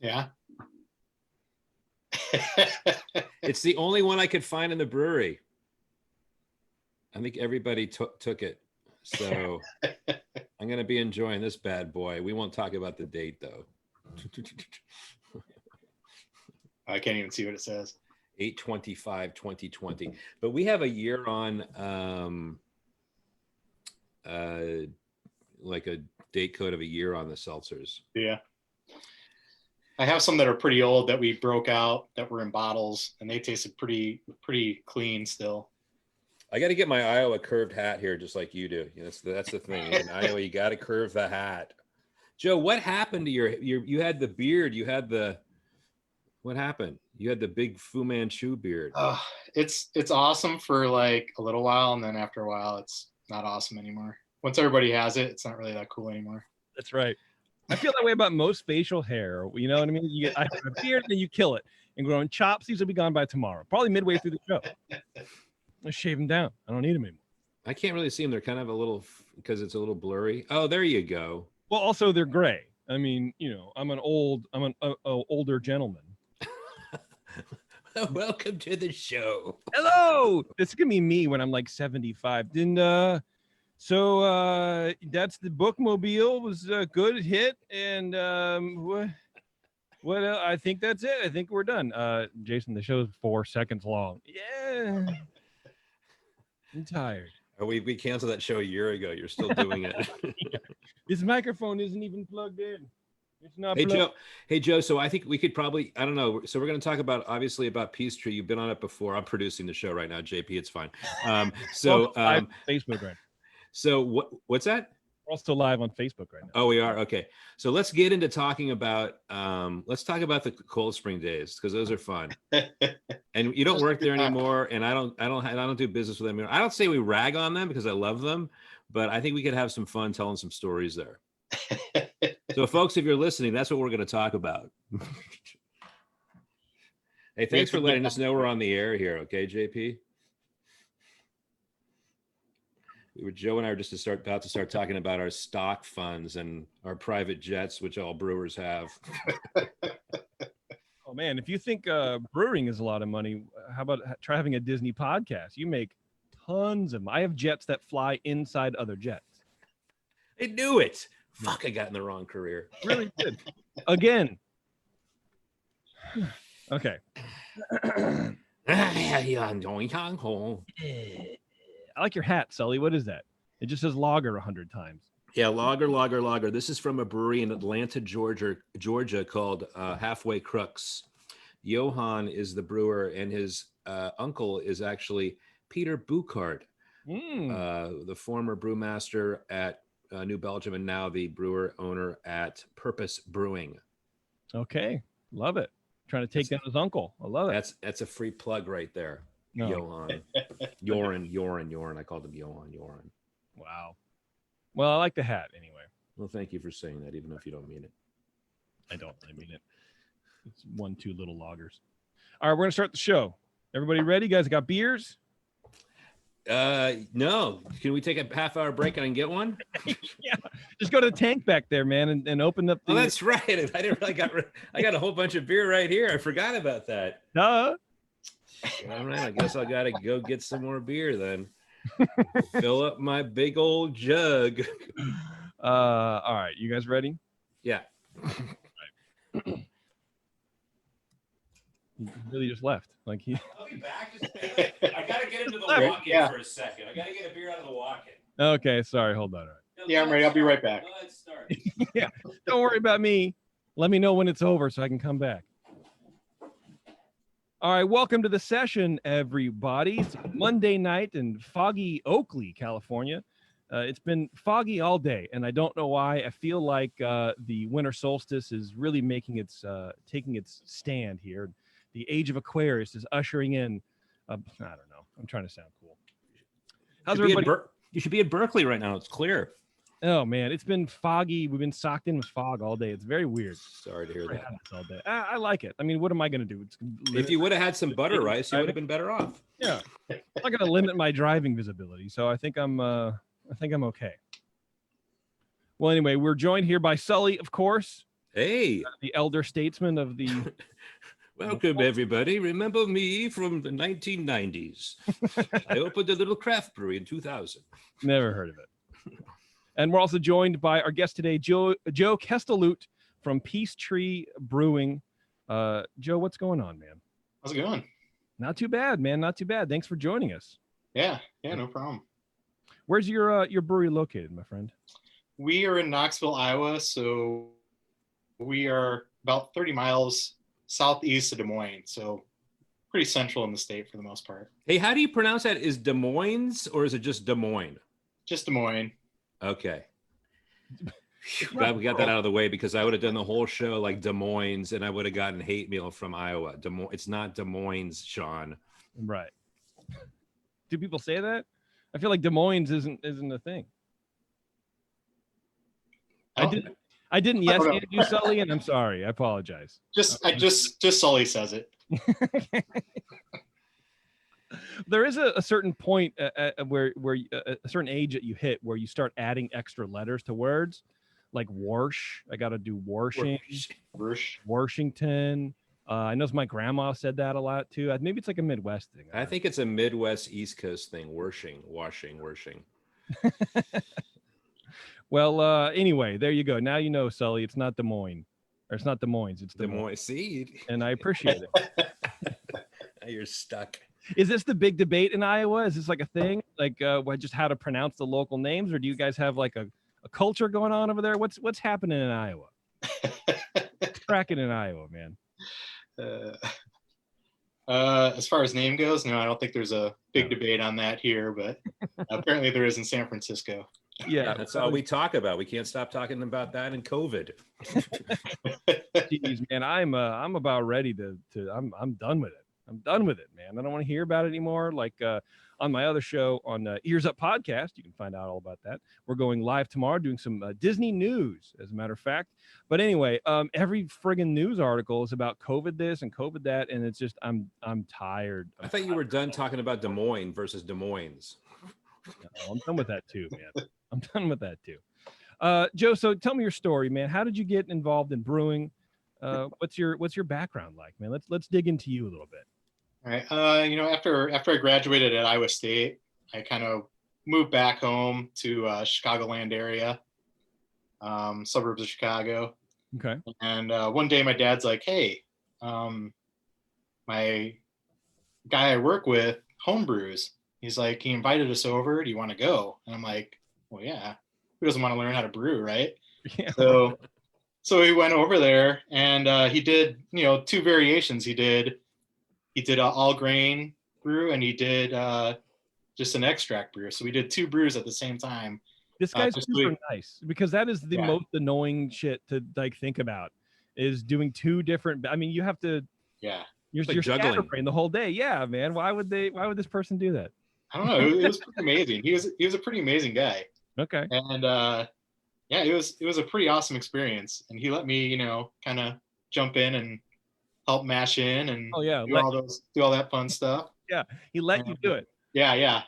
Yeah. It's the only one I could find in the brewery. I think everybody took it. So I'm going to be enjoying this bad boy. We won't talk about the date, though. I can't even see what it says. 8/25/2020. But we have a year on like a date code of a year on the seltzers. Yeah. I have some that are pretty old that we broke out that were in bottles, and they tasted pretty clean still. I got to get my Iowa curved hat here, just like you do. That's the thing. In Iowa, you got to curve the hat. Joe, what happened to your? You had the beard. You had the. What happened? You had the big Fu Manchu beard. It's awesome for like a little while, and then after a while, it's not awesome anymore. Once everybody has it, it's not really that cool anymore. That's right. I feel that way about most facial hair. You know what I mean? I have a beard, and then you kill it. And growing chops, these will be gone by tomorrow, probably midway through the show. I shave them down. I don't need them anymore. I can't really see them. They're kind of a little, because it's a little blurry. Oh, there you go. Well, also they're gray. I mean, I'm an older gentleman. Welcome to the show. Hello. This is gonna be me when I'm like 75. So that's the bookmobile was a good hit, and what else? I think that's it. I think we're done. Jason, the show's 4 seconds long. Yeah. I'm tired. We canceled that show a year ago. You're still doing it. This microphone isn't even plugged in. It's not. Hey Joe. So I think we could probably, I don't know. So we're going to talk obviously about Peace Tree. You've been on it before. I'm producing the show right now, JP. It's fine. Facebook right. So what's that? We're also live on Facebook right now. Oh, we are. Okay. So let's get into talking about. Let's talk about the Cold Spring days, because those are fun. And you don't work there anymore, and I don't do business with them anymore. I don't say we rag on them because I love them, but I think we could have some fun telling some stories there. So, folks, if you're listening, that's what we're going to talk about. Hey, thanks for letting us know we're on the air here. Okay, JP. Joe and I are just about to start talking about our stock funds and our private jets, which all brewers have. Oh man, if you think brewing is a lot of money, how about try having a Disney podcast? You make tons of money. I have jets that fly inside other jets. I knew it. Fuck, I got in the wrong career. Really did. Again. Okay. I like your hat, Sully. What is that? It just says lager 100 times. Yeah, lager. This is from a brewery in Atlanta, Georgia called Halfway Crooks. Johan is the brewer, and his uncle is actually Peter Buchard, the former brewmaster at New Belgium, and now the brewer owner at Purpose Brewing. Okay, love it. Trying to take down his uncle. I love it. That's a free plug right there. No. Johan. Joran. I called him Johan. Wow. Well, I like the hat anyway. Well, thank you for saying that, even if you don't mean it. I don't really mean it. It's 1-2 little loggers. All right, we're going to start the show. Everybody ready? You guys got beers? No. Can we take a half-hour break and I can get one? Yeah. Just go to the tank back there, man, and open up the... Oh, that's right. I didn't really I got a whole bunch of beer right here. I forgot about that. Duh. All right, I guess I got to go get some more beer then. Fill up my big old jug. All right, you guys ready? Yeah. Right. He really just left. Like I'll be back. I gotta get into the walk-in for a second. I gotta get a beer out of the walk-in. Okay, sorry. Hold on. All right. Yeah, I'm ready. I'll be right back. Let's start. Yeah, don't worry about me. Let me know when it's over so I can come back. All right, welcome to the session, everybody. It's Monday night in foggy Oakley, California. It's been foggy all day, and I don't know why. I feel like the winter solstice is really taking its stand here. The age of Aquarius is ushering in. I don't know. I'm trying to sound cool. How's everybody? You should be at Berkeley right now. It's clear. Oh man, it's been foggy. We've been socked in with fog all day. It's very weird. Sorry to hear that. All day. I like it. I mean, what am I going to do? If you would have had some butter rice, you would have been better off. Yeah, I'm not going to limit my driving visibility, so I think I'm okay. Well, anyway, we're joined here by Sully, of course. Hey, the elder statesman of the. welcome everybody. Remember me from the 1990s? I opened a little craft brewery in 2000. Never heard of it. And we're also joined by our guest today, Joe Kesteloot from Peace Tree Brewing. Joe, what's going on, man? How's it going? Not too bad, man. Not too bad. Thanks for joining us. Yeah, no problem. Where's your brewery located, my friend? We are in Knoxville, Iowa, so we are about 30 miles southeast of Des Moines, so pretty central in the state for the most part. Hey, how do you pronounce that? Is Des Moines or is it just Des Moines? Just Des Moines. Okay. Glad we got that out of the way, because I would have done the whole show like Des Moines and I would have gotten hate mail from Iowa. It's not Des Moines, Sean. Right. Do people say that? I feel like Des Moines isn't a thing. Oh. I didn't yes and you, Sully, and I'm sorry. I apologize. Just Sully says it. There is a certain point where a certain age that you hit where you start adding extra letters to words, like Warsh. I got to do Warshing, Washington. I know my grandma said that a lot too. Maybe it's like a Midwest thing. I think it's a Midwest East Coast thing. Washing. Well, anyway, there you go. Now you know, Sully. It's not Des Moines, or it's not Des Moines. It's Des Moines. See, and I appreciate it. Now you're stuck. Is this the big debate in Iowa? Is this like a thing, like just how to pronounce the local names, or do you guys have like a culture going on over there? What's happening in Iowa? What's cracking in Iowa, man? As far as name goes, no, I don't think there's a big debate on that here, but apparently there is in San Francisco. Yeah, that's all we talk about. We can't stop talking about that in COVID. Jeez, man, I'm about ready to I'm done with it. I'm done with it, man. I don't want to hear about it anymore. Like on my other show on Ears Up Podcast, you can find out all about that. We're going live tomorrow doing some Disney news, as a matter of fact. But anyway, every friggin' news article is about COVID this and COVID that, and it's just I'm tired. I thought you were done talking about Des Moines versus Des Moines. No, I'm done with that too, man. I'm done with that too. Joe, so tell me your story, man. How did you get involved in brewing? What's your background like, man? Let's dig into you a little bit. All right. After I graduated at Iowa State, I kind of moved back home to Chicagoland area, suburbs of Chicago. Okay. And one day my dad's like, "Hey, my guy I work with homebrews." He's like, he invited us over. Do you want to go? And I'm like, well, yeah. Who doesn't want to learn how to brew, right? Yeah. So he went over there and he did, two variations. He did an all grain brew and he did just an extract brew. So we did two brews at the same time. This guy's super nice, because that is the most annoying shit to like think about, is doing two different. I mean, you have to. Yeah. You're scatterbrained the whole day. Yeah, man. Why would this person do that? I don't know. It was pretty amazing. He was a pretty amazing guy. Okay. And it was a pretty awesome experience. And he let me, kind of jump in and help mash in and do all that fun stuff. Yeah, he let you do it. Yeah.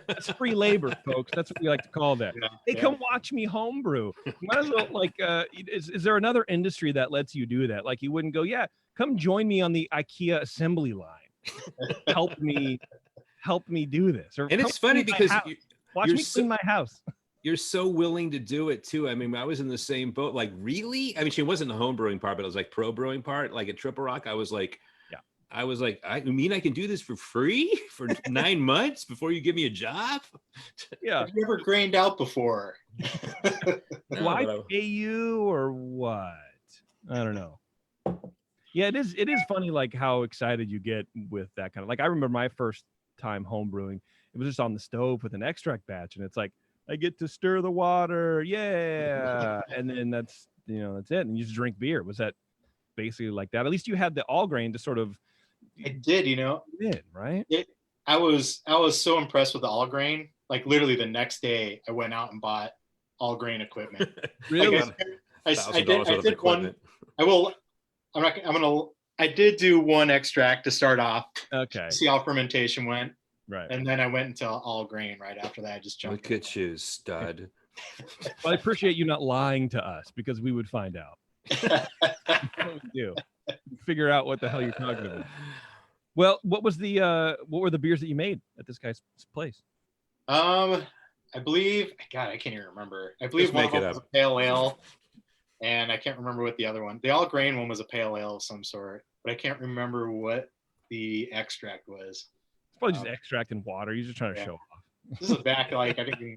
That's free labor, folks. That's what we like to call that. Yeah, hey, come watch me homebrew. Might as well, like, is there another industry that lets you do that? Like, you wouldn't go, yeah, come join me on the IKEA assembly line. help me do this. Or and it's funny because watch me clean my house. You're so willing to do it too. I mean, I was in the same boat. Like, really? I mean, she wasn't the home brewing part, but it was like pro brewing part. Like at Triple Rock, I was like, I mean, I can do this for free for 9 months before you give me a job. Yeah. Have you ever grained out before? Do I pay you or what? I don't know. Yeah, it is funny, like how excited you get with that kind of, like, I remember my first time home brewing. It was just on the stove with an extract batch, and it's like, I get to stir the water, yeah, and then that's it, and you just drink beer. Was that basically like that? At least you had the all grain to sort of. I did, right? I was so impressed with the all grain. Like literally the next day, I went out and bought all grain equipment. Really? Like I did one. I did do one extract to start off. Okay. See how fermentation went. Right. And then I went into all grain right after that. I just jumped. Look at you, stud. Well, I appreciate you not lying to us because we would find out. We do. Figure out what the hell you're talking about. Well, what were the beers that you made at this guy's place? I believe, God, I can't even remember. I believe Just one make of it them up. was a pale ale, and I can't remember what the other one. The all grain one was a pale ale of some sort, but I can't remember what the extract was. It's probably just extract and water. You're just trying to Yeah. show off. This is back like I think in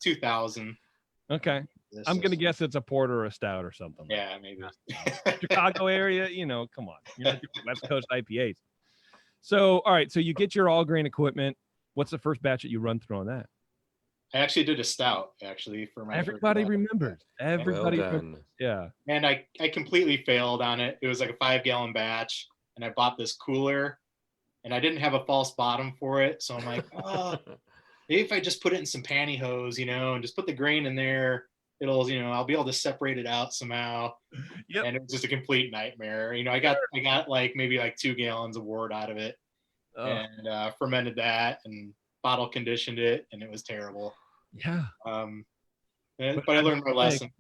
2000. Okay. I'm going to guess it's a porter or a stout or something. Yeah, maybe. Chicago area, come on. You're not doing West Coast IPAs. So, all right. So you get your all grain equipment. What's the first batch that you run through on that? I actually did a stout for my Everybody first remembers. Everybody Well done. remembers. Yeah. And I completely failed on it. It was like a 5-gallon batch, and I bought this cooler, and I didn't have a false bottom for it. So I'm like, oh, maybe if I just put it in some pantyhose, and just put the grain in there, it'll, I'll be able to separate it out somehow. Yep. And it was just a complete nightmare. I got like maybe like 2 gallons of wort out of it, and fermented that and bottle conditioned it, and it was terrible. Yeah. But I learned my lesson.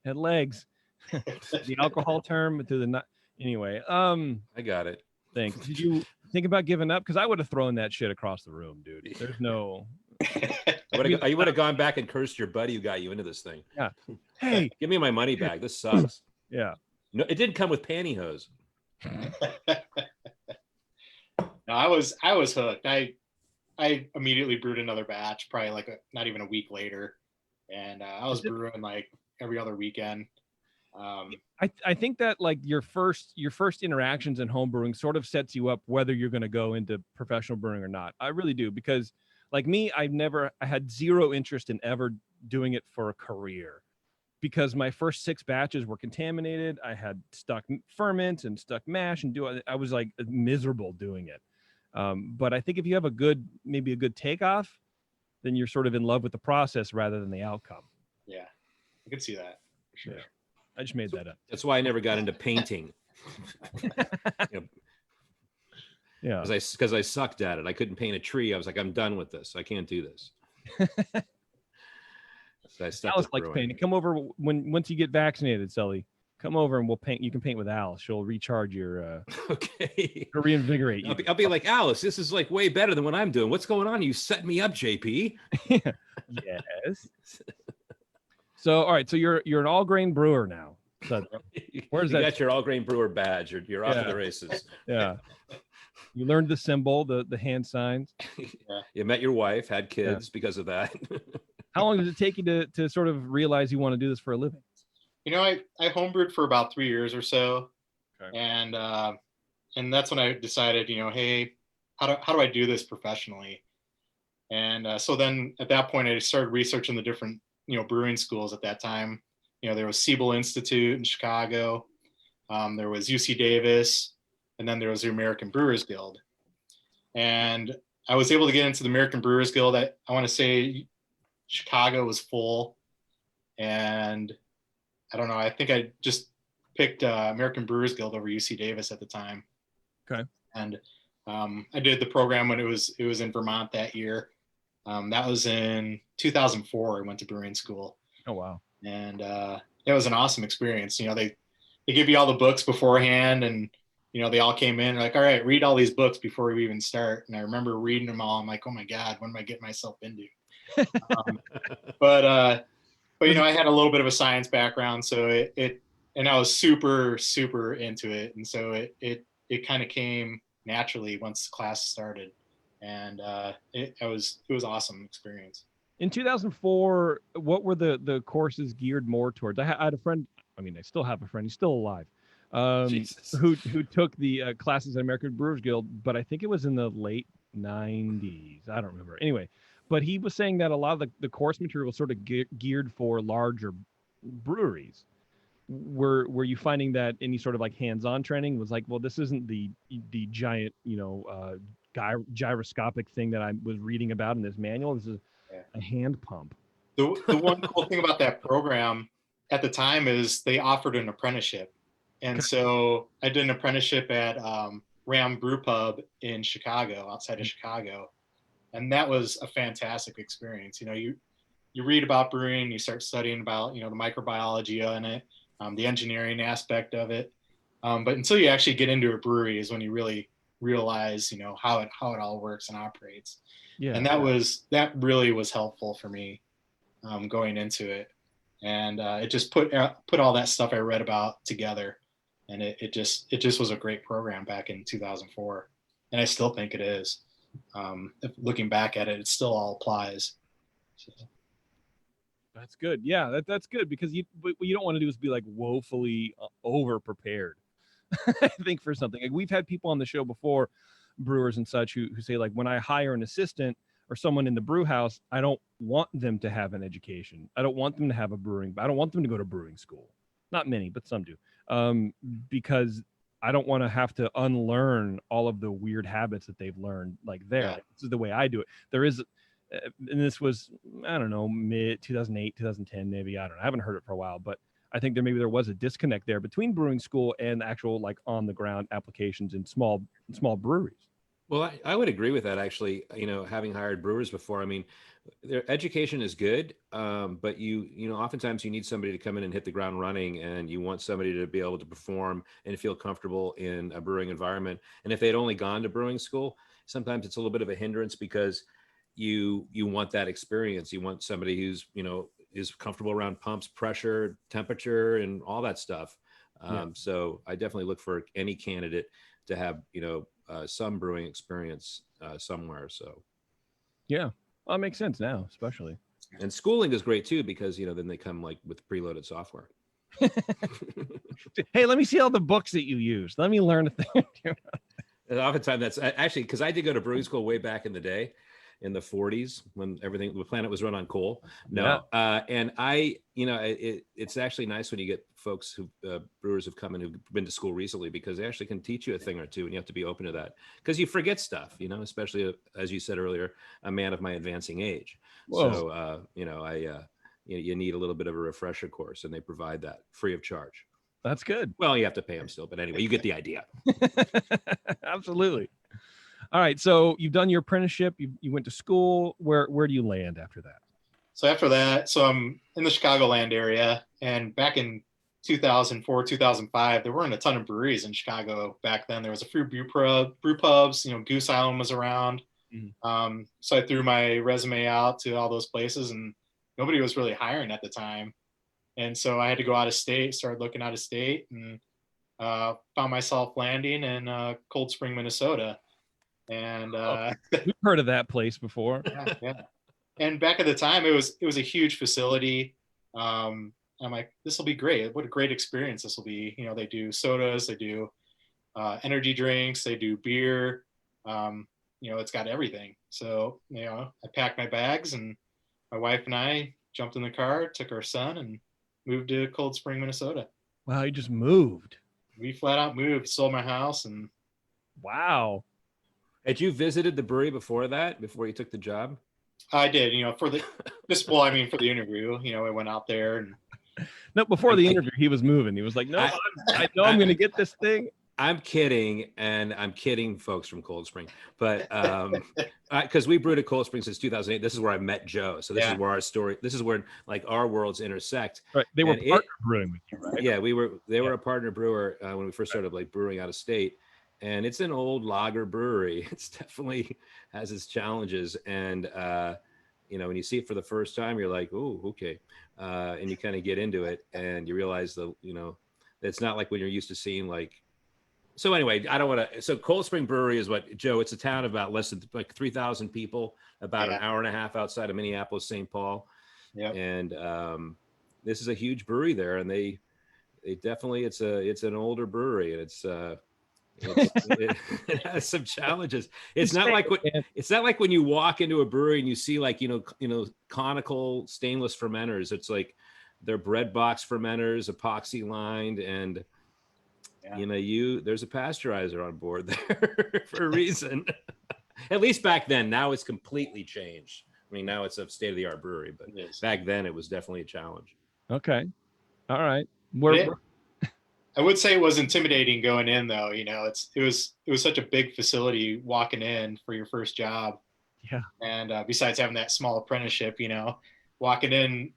Had legs. The alcohol term to the anyway. I got it. Thanks. Did you think about giving up? Because I would have thrown that shit across the room, dude. There's no. You would have gone back and cursed your buddy who got you into this thing. Yeah. Hey, give me my money back. This sucks. Yeah. No, it didn't come with pantyhose. No, I was hooked. I immediately brewed another batch, probably not even a week later, and I was brewing like every other weekend. I think that like your first interactions in home brewing sort of sets you up whether you're going to go into professional brewing or not. I really do, because like me, I had zero interest in ever doing it for a career, because my first 6 batches were contaminated. I had stuck ferment and stuck mash, and I was like miserable doing it. But I think if you have maybe a good takeoff, then you're sort of in love with the process rather than the outcome. Yeah, I can see that for sure. Yeah. I just made that up. That's why I never got into painting. Yeah, because I sucked at it. I couldn't paint a tree. I was like, I'm done with this. I can't do this. So I stuck Alice to likes brewing. painting. Come over once you get vaccinated, Sully. Come over and we'll paint. You can paint with Alice. She'll recharge your. Okay. Or reinvigorate you. I'll be like, Alice, this is like way better than what I'm doing. What's going on? You set me up, JP. Yes. So all right. So you're an all grain brewer now. So where's that? You got your all grain brewer badge. You're off to the races. Yeah. You learned the symbol, the hand signs. Yeah. You met your wife, had kids because of that. How long did it take you to sort of realize you want to do this for a living? I homebrewed for about 3 years or so. Okay. And that's when I decided, hey, how do I do this professionally? And so then at that point, I started researching the different, brewing schools at that time. There was Siebel Institute in Chicago. There was UC Davis, and then there was the American Brewers Guild. And I was able to get into the American Brewers Guild. I want to say Chicago was full, and I don't know. I think I just picked American Brewers Guild over UC Davis at the time. Okay. And I did the program when it was in Vermont that year. That was in 2004. I went to brewing school. Oh wow! And it was an awesome experience. They give you all the books beforehand, and they all came in like, all right, read all these books before we even start. And I remember reading them all. I'm like, oh my God, what am I getting myself into? But I had a little bit of a science background, so and I was super, super into it. And so it kind of came naturally once class started, and it was awesome experience. In 2004, what were the courses geared more towards? I had a friend. I mean, I still have a friend. He's still alive. Who took the classes at American Brewers Guild, but I think it was in the late 90s. I don't remember. Anyway, but he was saying that a lot of the course material was sort of geared for larger breweries. Were you finding that any sort of like hands-on training was like, well, this isn't the giant, gyroscopic thing that I was reading about in this manual. This is a hand pump. The one cool thing about that program at the time is they offered an apprenticeship. And so I did an apprenticeship at Ram Brew Pub in Chicago, outside of Chicago. And that was a fantastic experience. You you read about brewing, you start studying about, the microbiology in it, the engineering aspect of it. But until you actually get into a brewery is when you really realize, how it all works and operates. Yeah. And that really was helpful for me going into it. And it just put all that stuff I read about together. And it just was a great program back in 2004. And I still think it is. Looking back at it, it still all applies. So. That's good. Yeah, that's good, because what you don't want to do is be like woefully over prepared. I think for something like, we've had people on the show before, brewers and such, who say, like, when I hire an assistant or someone in the brew house, I don't want them to have an education. I don't want them to have I don't want them to go to brewing school. Not many, but some do. Because I don't want to have to unlearn all of the weird habits that they've learned. Like Yeah. this is the way I do it. There is, and this was, I don't know, mid 2008, 2010, maybe. I don't know. I haven't heard it for a while, but I think there was a disconnect there between brewing school and actual, like, on the ground applications in small breweries. Well, I would agree with that, actually. Having hired brewers before, I mean, their education is good, but oftentimes you need somebody to come in and hit the ground running, and you want somebody to be able to perform and feel comfortable in a brewing environment. And if they'd only gone to brewing school, sometimes it's a little bit of a hindrance, because you want that experience. You want somebody who's, is comfortable around pumps, pressure, temperature, and all that stuff. So I definitely look for any candidate to have, some brewing experience somewhere. So Yeah, well, it makes sense now, especially. And schooling is great too, because then they come like with preloaded software. Hey, let me see all the books that you use. Let me learn a thing. And oftentimes that's actually, because I did go to brewing school way back in the day, in the 40s, when the planet was run on coal. And it's actually nice when you get folks who brewers have come in who've been to school recently, because they actually can teach you a thing or two, and you have to be open to that, because you forget stuff, especially as you said earlier, a man of my advancing age. Whoa. So you need a little bit of a refresher course, and they provide that free of charge. That's good. Well, you have to pay them still, but anyway, you get the idea. Absolutely. All right, so you've done your apprenticeship. You went to school. Where do you land after that? So after that, I'm in the Chicagoland area, and back in 2004, 2005, there weren't a ton of breweries in Chicago back then. There was a few brew pubs. Goose Island was around. Mm-hmm. So I threw my resume out to all those places, and nobody was really hiring at the time. And so I had to go out of state, started looking out of state, and found myself landing in Cold Spring, Minnesota. And we've heard of that place before. Yeah. And back at the time, it was a huge facility. I'm like, this will be great. What a great experience this will be. They do sodas, they do energy drinks, they do beer. It's got everything. So I packed my bags, and my wife and I jumped in the car, took our son, and moved to Cold Spring, Minnesota. Wow, you just moved. We flat out moved, sold my house, and wow. Had you visited the brewery before that, before you took the job? I did, for the for the interview, I went out there. And no, before the interview, he was moving. He was like, no, I know I'm going to get this thing. I'm kidding, and I'm kidding, folks from Cold Spring, but because we brewed at Cold Spring since 2008. This is where I met Joe. So this is where this is where like our worlds intersect. Right. They were partner brewing with you, right? Yeah, they were a partner brewer when we first started like brewing out of state. And it's an old lager brewery. It's definitely has its challenges. And, when you see it for the first time, you're like, oh, okay. And you kind of get into it, and you realize it's not like when you're used to seeing so anyway, I don't want to. So Cold Spring Brewery is what, Joe, it's a town of about less than 3,000 people, about an hour and a half outside of Minneapolis, St. Paul. Yeah. And this is a huge brewery there. And they definitely, it's an older brewery, and it has some challenges. It's not like when you walk into a brewery and you see conical stainless fermenters. It's like they're bread box fermenters, epoxy lined, and there's a pasteurizer on board there for a reason. At least back then. Now it's completely changed. I mean, now it's a state of the art brewery, but back then it was definitely a challenge. Okay, all right. I would say it was intimidating going in, though. It was such a big facility walking in for your first job. Yeah. And besides having that small apprenticeship, walking in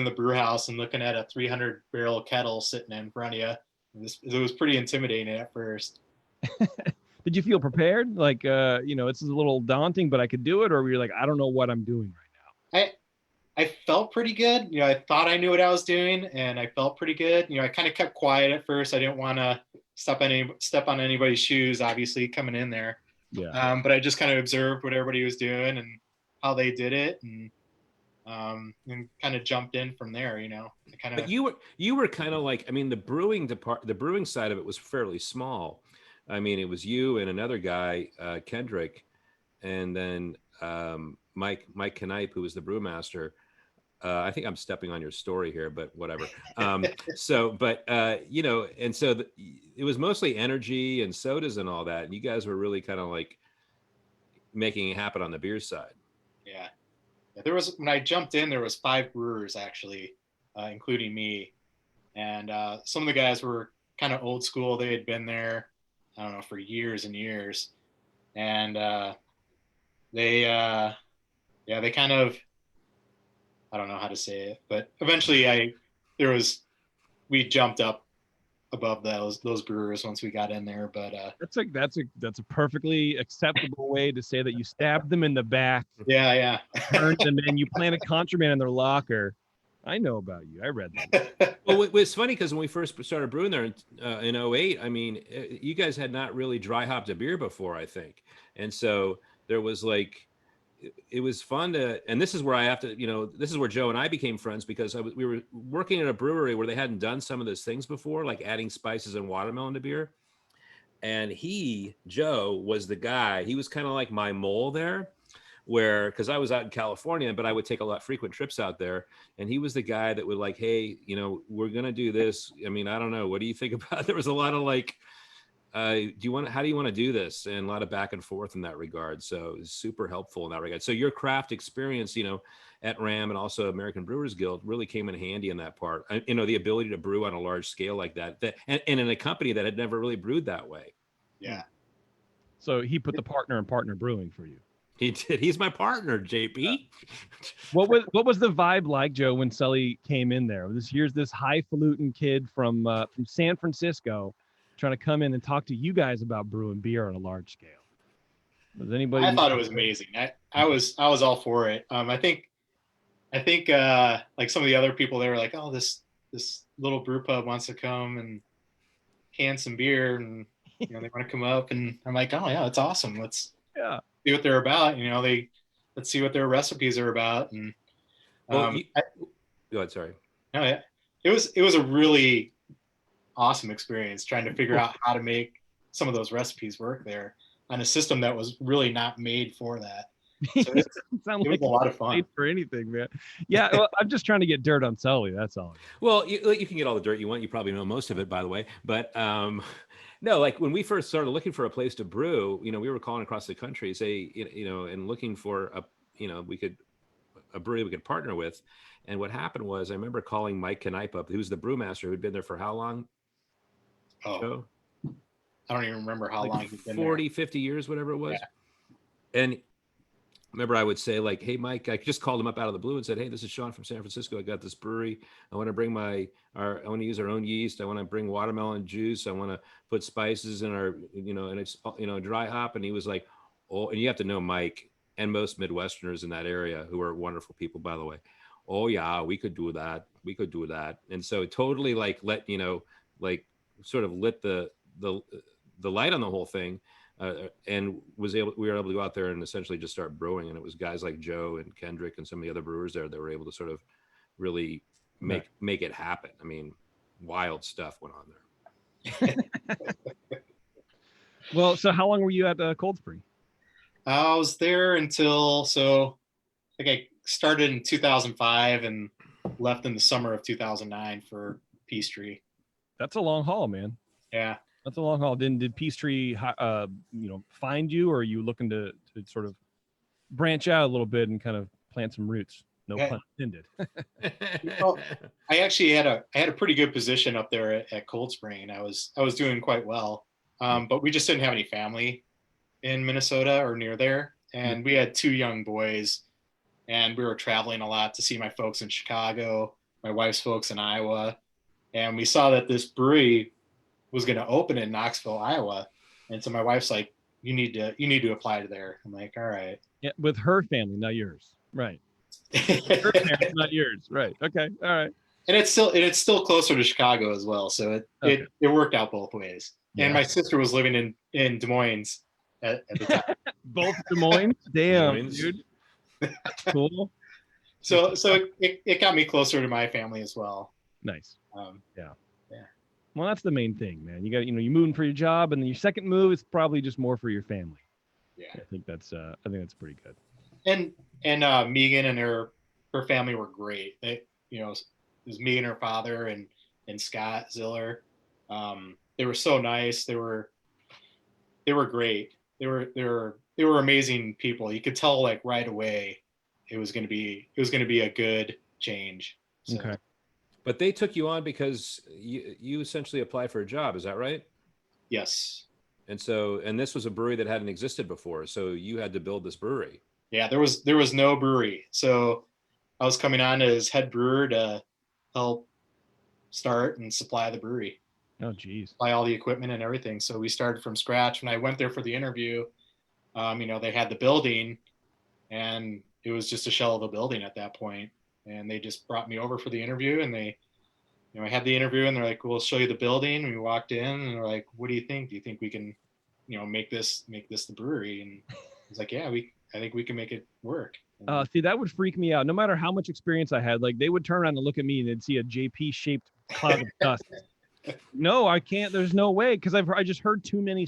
the brew house and looking at a 300 barrel kettle sitting in front of you. It was pretty intimidating at first. Did you feel prepared? Like, it's a little daunting, but I could do it, or were you like, I don't know what I'm doing right now? I felt pretty good. I thought I knew what I was doing, and I felt pretty good. I kind of kept quiet at first. I didn't want to step on anybody's shoes, obviously, coming in there. Yeah. But I just kind of observed what everybody was doing and how they did it, and kind of jumped in from there. But you were kind of like, I mean, the brewing side of it was fairly small. I mean, it was you and another guy, Kendrick, and then Mike Knipe, who was the brewmaster. I think I'm stepping on your story here, but whatever. And so it was mostly energy and sodas and all that. And you guys were really kind of like making it happen on the beer side. Yeah. When I jumped in, there was 5 brewers actually, including me. And some of the guys were kind of old school. They had been there, I don't know, for years and years. And they kind of, I don't know how to say it, but eventually we jumped up above those brewers once we got in there. But that's a perfectly acceptable way to say that you stabbed them in the back. Yeah. Turned them in. You planted contraband in their locker. I know about you. I read that. Well, it's funny because when we first started brewing there in 08, I mean, you guys had not really dry hopped a beer before, I think. And so there was like, it was fun and this is where I have to, this is where Joe and I became friends, because we were working at a brewery where they hadn't done some of those things before, like adding spices and watermelon to beer. And Joe was the guy, he was kind of like my mole there, because I was out in California, but I would take frequent trips out there. And he was the guy that would like, hey, we're going to do this. I mean, I don't know. What do you think about it? There was a lot of like, how do you want to do this? And a lot of back and forth in that regard. So it was super helpful in that regard. So your craft experience, at RAM and also American Brewers Guild really came in handy in that part. The ability to brew on a large scale like that and in a company that had never really brewed that way. Yeah. So he put the partner in partner brewing for you. He did. He's my partner, JP. What was the vibe like, Joe, when Sully came in there? Here's this highfalutin kid from San Francisco trying to come in and talk to you guys about brewing beer on a large scale. Was anybody? I thought it was amazing. I was all for it. I think like some of the other people, they were like, oh, this little brew pub wants to come and can some beer, and they want to come up, and I'm like, oh yeah, it's awesome. Let's see what they're about. Let's see what their recipes are about. And go ahead. Sorry. No, yeah, it was a really awesome experience trying to figure out how to make some of those recipes work there on a system that was really not made for that. So it was a lot of fun. Made for anything, man. Yeah, well, I'm just trying to get dirt on Sully. That's all. Well, you can get all the dirt you want. You probably know most of it, by the way. But no, like when we first started looking for a place to brew, we were calling across the country, say, and looking for a brewery we could partner with. And what happened was, I remember calling Mike Knipe up, who's the brewmaster, who'd been there for how long? Oh, I don't even remember how long he's been 40, there. 50 years, whatever it was. Yeah. And remember, I would say like, hey, Mike, I just called him up out of the blue and said, hey, this is Sean from San Francisco. I got this brewery. I want to bring I want to use our own yeast. I want to bring watermelon juice. I want to put spices in our, and it's, dry hop. And he was like, oh, and you have to know Mike and most Midwesterners in that area, who are wonderful people, by the way. Oh yeah, we could do that. We could do that. And so it totally like sort of lit the light on the whole thing. And we were able to go out there and essentially just start brewing. And it was guys like Joe and Kendrick and some of the other brewers there that were able to sort of really make it happen. I mean, wild stuff went on there. Well, so how long were you at Cold Spring? I was there until, I think I started in 2005 and left in the summer of 2009 for Peace Tree. That's a long haul, man. Yeah. That's a long haul. Did Peace Tree, find you, or are you looking to sort of branch out a little bit and kind of plant some roots? No pun intended. Well, I actually had a pretty good position up there at Cold Spring. I was doing quite well, but we just didn't have any family in Minnesota or near there, and we had 2 young boys, and we were traveling a lot to see my folks in Chicago, my wife's folks in Iowa, and we saw that this brewery was going to open in Knoxville, Iowa. And so my wife's like, you need to apply to there. I'm like, all right. Yeah, with her family, not yours. Right. Her parents, not yours. Right. Okay. All right. And it's still closer to Chicago as well. So it worked out both ways. Yeah. And my sister was living in Des Moines at the time. Both Des Moines? Damn, Des Moines. dude. Cool. So it got me closer to my family as well. Nice. Yeah. Well, that's the main thing, man. You got, you're moving for your job, and then your second move is probably just more for your family. Yeah. I think that's pretty good. And Megan and her family were great. They, it was Megan, her father, and Scott Ziller. They were so nice. They were great. They were amazing people. You could tell like right away it was going to be a good change. So. Okay. But they took you on because you essentially applied for a job. Is that right? Yes. And this was a brewery that hadn't existed before. So you had to build this brewery. Yeah, there was no brewery. So I was coming on as head brewer to help start and supply the brewery. Oh, geez. Supply all the equipment and everything. So we started from scratch. When I went there for the interview, they had the building, and it was just a shell of a building at that point. And they just brought me over for the interview, and I had the interview, and they're like, we'll show you the building. And we walked in, and they're like, what do you think? Do you think we can, make this the brewery? And I was like, yeah, I think we can make it work. See, that would freak me out. No matter how much experience I had, like they would turn around and look at me and they'd see a JP shaped cloud of dust. No, I can't. There's no way. Cause I just heard too many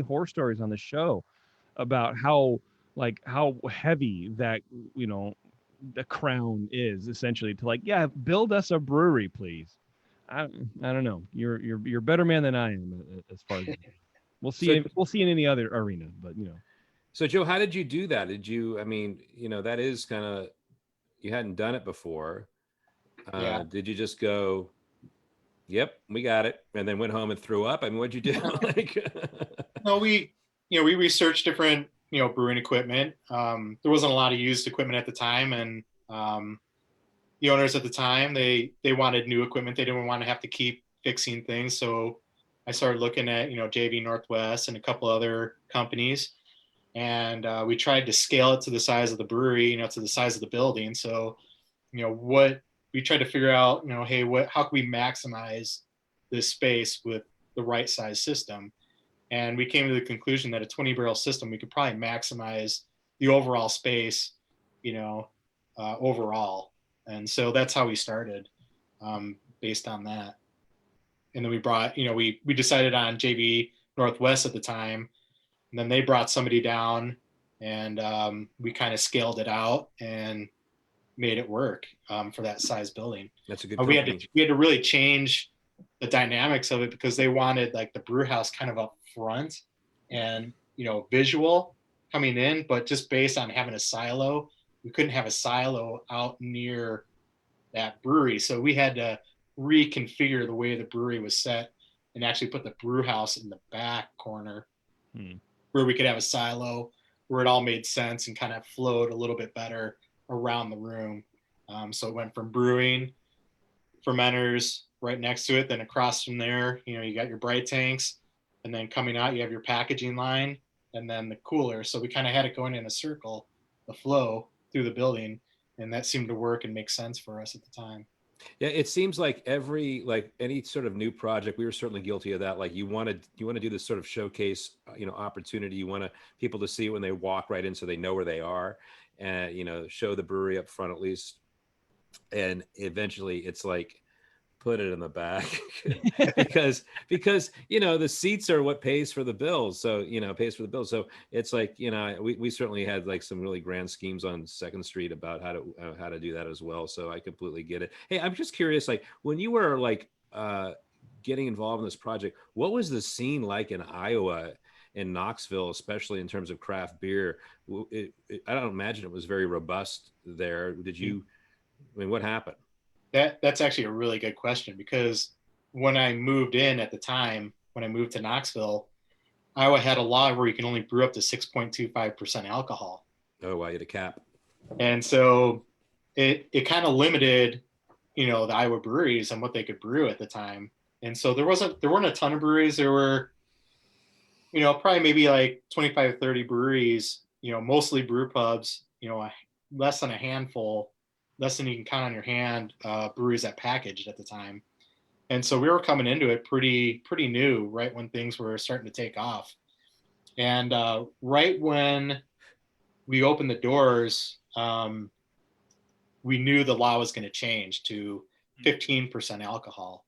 horror stories on the show about how heavy that, the crown is essentially to build us a brewery, please. I don't know. You're a better man than I am as far as we'll see in any other arena, but So Joe, how did you do that? Did you, that is kind of, you hadn't done it before. Yeah. Did you just go, yep, we got it, and then went home and threw up? I mean, what'd you do? No, we researched different, brewing equipment. There wasn't a lot of used equipment at the time, and the owners at the time, they wanted new equipment. They didn't want to have to keep fixing things. So I started looking at, JV Northwest and a couple other companies. And we tried to scale it to the size of the brewery, to the size of the building. So, what we tried to figure out, hey, how can we maximize this space with the right size system? And we came to the conclusion that a 20 barrel system, we could probably maximize the overall space, overall. And so that's how we started, based on that. And then we brought, we decided on JV Northwest at the time. And then they brought somebody down, and we kind of scaled it out and made it work for that size building. That's a good we company. had to really change the dynamics of it because they wanted like the brew house kind of up front and, visual coming in, but just based on having a silo, we couldn't have a silo out near that brewery. So we had to reconfigure the way the brewery was set and actually put the brew house in the back corner. Where we could have a silo where it all made sense and kind of flowed a little bit better around the room. So it went from brewing, fermenters right next to it. Then across from there, you got your bright tanks, and then coming out, you have your packaging line and then the cooler. So we kind of had it going in a circle, the flow through the building. And that seemed to work and make sense for us at the time. Yeah, it seems like any sort of new project, we were certainly guilty of that. Like you want to do this sort of showcase, opportunity. You want people to see it when they walk right in, so they know where they are, and show the brewery up front at least. And eventually, it's like put it in the back because the seats are what pays for the bills. So pays for the bills. So it's like we certainly had like some really grand schemes on Second Street about how to do that as well. So I completely get it. Hey, I'm just curious, like when you were like getting involved in this project, what was the scene like in Iowa, in Knoxville, especially in terms of craft beer? I don't imagine it was very robust there. What happened? That's actually a really good question, because when I moved in at the time, when I moved to Knoxville, Iowa had a law where you can only brew up to 6.25% alcohol. Oh, wow, you had a cap. And so it kind of limited, the Iowa breweries and what they could brew at the time. And so there weren't a ton of breweries. There were, probably maybe like 25, 30 breweries, mostly brew pubs, less than a handful, less than you can count on your hand, breweries that packaged at the time. And so we were coming into it pretty new, right when things were starting to take off. And right when we opened the doors, we knew the law was going to change to 15% alcohol.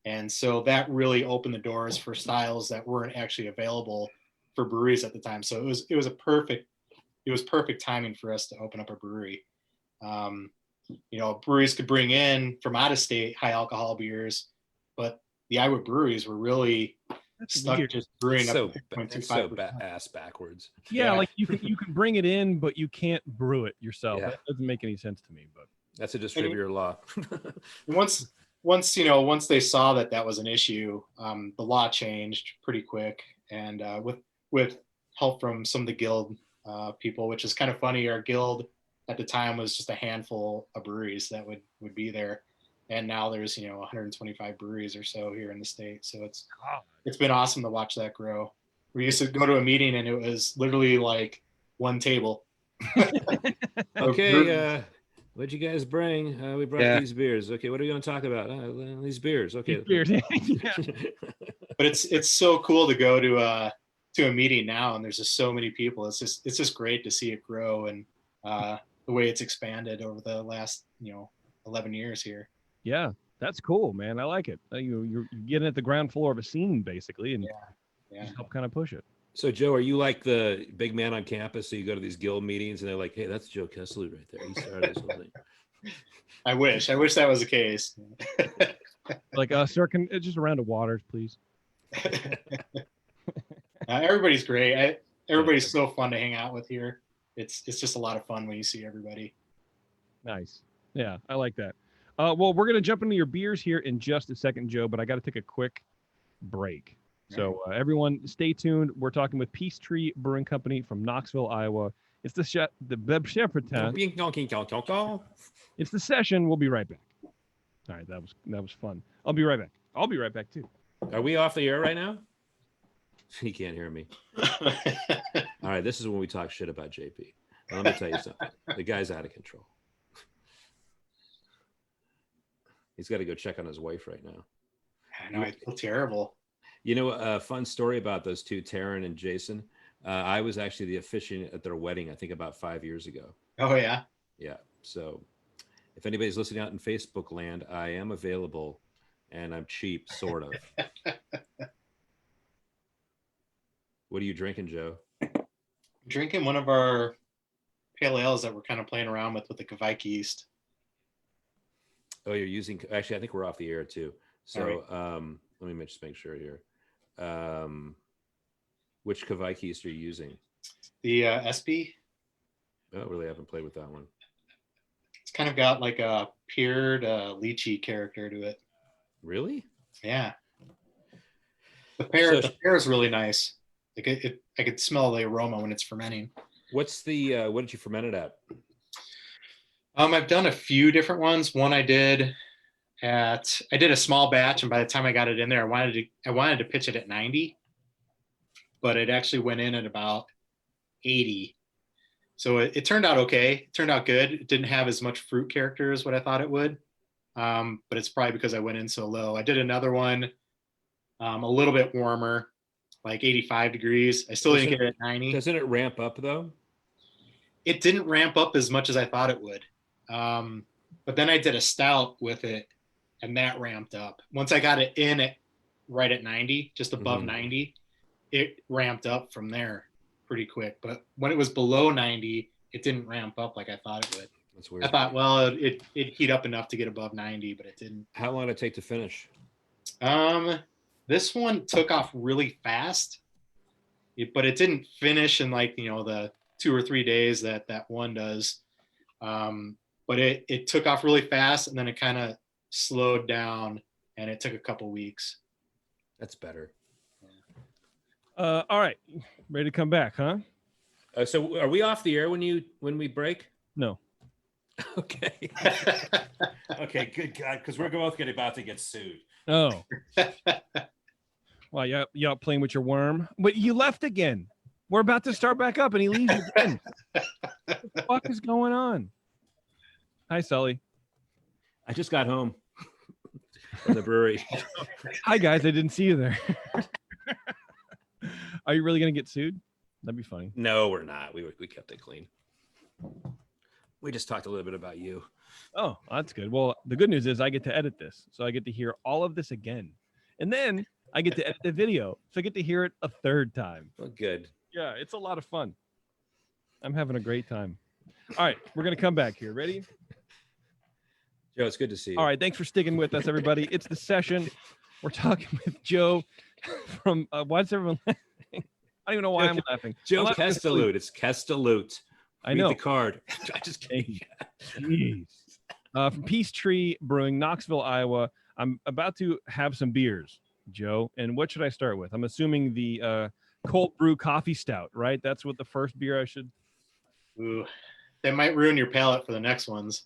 And so that really opened the doors for styles that weren't actually available for breweries at the time. So it was perfect timing for us to open up a brewery. Breweries could bring in from out of state high alcohol beers, but the Iowa breweries were really stuck just brewing up to 6.25%. Ass backwards. Yeah, like you can bring it in, but you can't brew it yourself. Yeah. That doesn't make any sense to me. But that's a distributor law. Once they saw that was an issue, the law changed pretty quick, and with help from some of the guild people, which is kind of funny. Our guild at the time was just a handful of breweries that would be there, and now there's 125 breweries or so here in the state. So it's been awesome to watch that grow. We used to go to a meeting and it was literally like one table. Okay, what'd you guys bring? We brought these beers. Okay, what are we going to talk about? These beers. Okay. These beers. But it's so cool to go to a meeting now, and there's just so many people. It's just great to see it grow, and the way it's expanded over the last 11 years here. Yeah, that's cool, man. I like it. You're getting at the ground floor of a scene basically, and just help kind of push it. So, Joe, are you like the big man on campus? So you go to these guild meetings and they're like, hey, that's Joe Kesteloot right there. He started this whole thing. I wish that was the case. Like, sir, can just a round of waters, please? Everybody's great. Everybody's so fun to hang out with here. It's just a lot of fun when you see everybody. Nice. Yeah, I like that. Well, we're going to jump into your beers here in just a second, Joe, but I got to take a quick break. So everyone, stay tuned. We're talking with Peace Tree Brewing Company from Knoxville, Iowa. It's the It's the session. We'll be right back. All right, that was fun. I'll be right back. I'll be right back too. Are we off the air right now? He can't hear me. All right, this is when we talk shit about JP. Now, let me tell you something. The guy's out of control. He's got to go check on his wife right now. I know, I feel terrible. A fun story about those two, Taryn and Jason. I was actually the officiant at their wedding, I think about 5 years ago. Oh, yeah? Yeah. So if anybody's listening out in Facebook land, I am available and I'm cheap, sort of. What are you drinking, Joe? I'm drinking one of our pale ales that we're kind of playing around with the Kveik yeast. Oh, you're using, actually, I think we're off the air too. So let me just make sure here. Which Kveik yeast are you using? The SB. Oh, really haven't played with that one. It's kind of got like a peared lychee character to it. Really? Yeah. The pear is really nice. Like I could smell the aroma when it's fermenting. What's the what did you ferment it at? I've done a few different ones. One I did a small batch, and by the time I got it in there, I wanted to pitch it at 90, but it actually went in at about 80. So it turned out okay. It turned out good. It didn't have as much fruit character as what I thought it would, but it's probably because I went in so low. I did another one a little bit warmer, like 85 degrees. I still didn't get it at 90. Doesn't it ramp up though? It didn't ramp up as much as I thought it would. But then I did a stout with it, and that ramped up. Once I got it in right at 90, just above 90, it ramped up from there pretty quick. But when it was below 90, it didn't ramp up like I thought it would. That's weird. I thought, well, it heat up enough to get above 90, but it didn't. How long did it take to finish? This one took off really fast, but it didn't finish in like, the 2 or 3 days that one does. But it took off really fast, and then it kind of slowed down, and it took a couple weeks. That's better. All right, ready to come back, huh? So are we off the air when we break? No. Okay. Okay, good God, because we're both about to get sued. Oh. Well, you out playing with your worm, but you left again. We're about to start back up, and he leaves again. What the fuck is going on? Hi, Sully. I just got home from the brewery. Hi, guys. I didn't see you there. Are you really gonna get sued? That'd be funny. No, we're not. We kept it clean. We just talked a little bit about you. Oh, that's good. Well, the good news is I get to edit this, so I get to hear all of this again, and then I get to edit the video, so I get to hear it a third time. Well, good. Yeah, it's a lot of fun. I'm having a great time. All right, we're gonna come back here. Ready? Joe, it's good to see you. All right, thanks for sticking with us, everybody. It's the session. We're talking with Joe from. Why's everyone laughing? I don't even know why I'm laughing. Joe I'm laughing Kesteloot. It's Kesteloot. I know. Read the card. I just kidding. Jeez. From Peace Tree Brewing, Knoxville, Iowa. I'm about to have some beers, Joe. And what should I start with? I'm assuming the Colt Brew Coffee Stout, right? That's what the first beer I should. Ooh, that might ruin your palate for the next ones.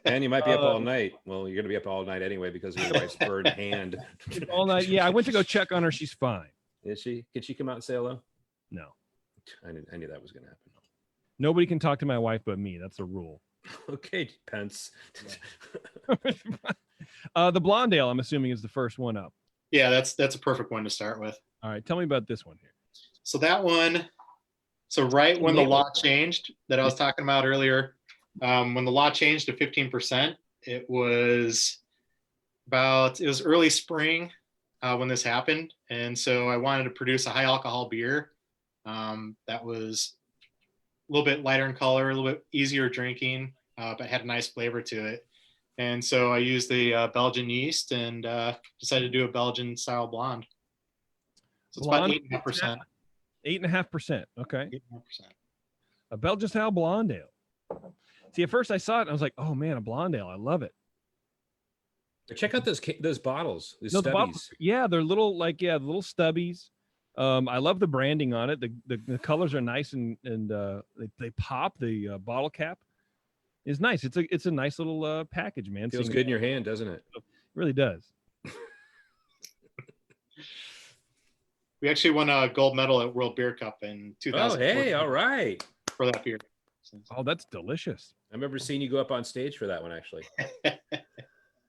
And you might be up all night. Well, you're going to be up all night anyway because of your wife's bird hand. All night. Yeah, I went to go check on her. She's fine. Is she? Can she come out and say hello? No. I knew that was going to happen. Nobody can talk to my wife but me. That's the rule. Okay, Pence. The Blonde Ale, I'm assuming, is the first one up. Yeah, that's a perfect one to start with. All right, tell me about this one here. So that one, right when the law changed that I was talking about earlier, when the law changed to 15%, it was early spring when this happened. And so I wanted to produce a high alcohol beer that was a little bit lighter in color, a little bit easier drinking, but had a nice flavor to it. And so I used the Belgian yeast and decided to do a Belgian style blonde. So it's Blonde, about 8.5%. 8.5%. Okay. 8.5%. A Belgian style blonde ale. See, at first I saw it and I was like, oh man, a blonde ale. I love it. Check out those bottles. These No, stubbies. the bottles, yeah, they're little the little stubbies. I love the branding on it. The colors are nice and they pop. The bottle cap is nice. It's a nice little package, man. Feels good in your hand, doesn't it? It really does. We actually won a gold medal at World Beer Cup in 2000. Oh, hey, all right. For that beer. Oh, that's delicious. I remember seeing you go up on stage for that one, actually.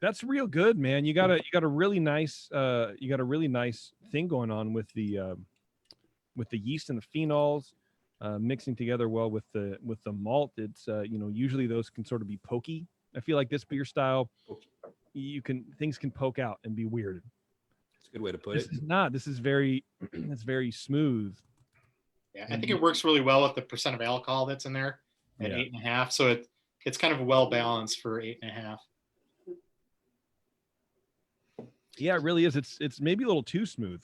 That's real good, man. You got a really nice thing going on with the yeast and the phenols mixing together well with the malt. It's usually those can sort of be pokey. I feel like this beer style, things can poke out and be weird. That's a good way to put This it. is not. This is very it's very smooth. Yeah, I think it works really well with the percent of alcohol that's in there at 8.5. So it's kind of well balanced for 8.5. Yeah, it really is. It's maybe a little too smooth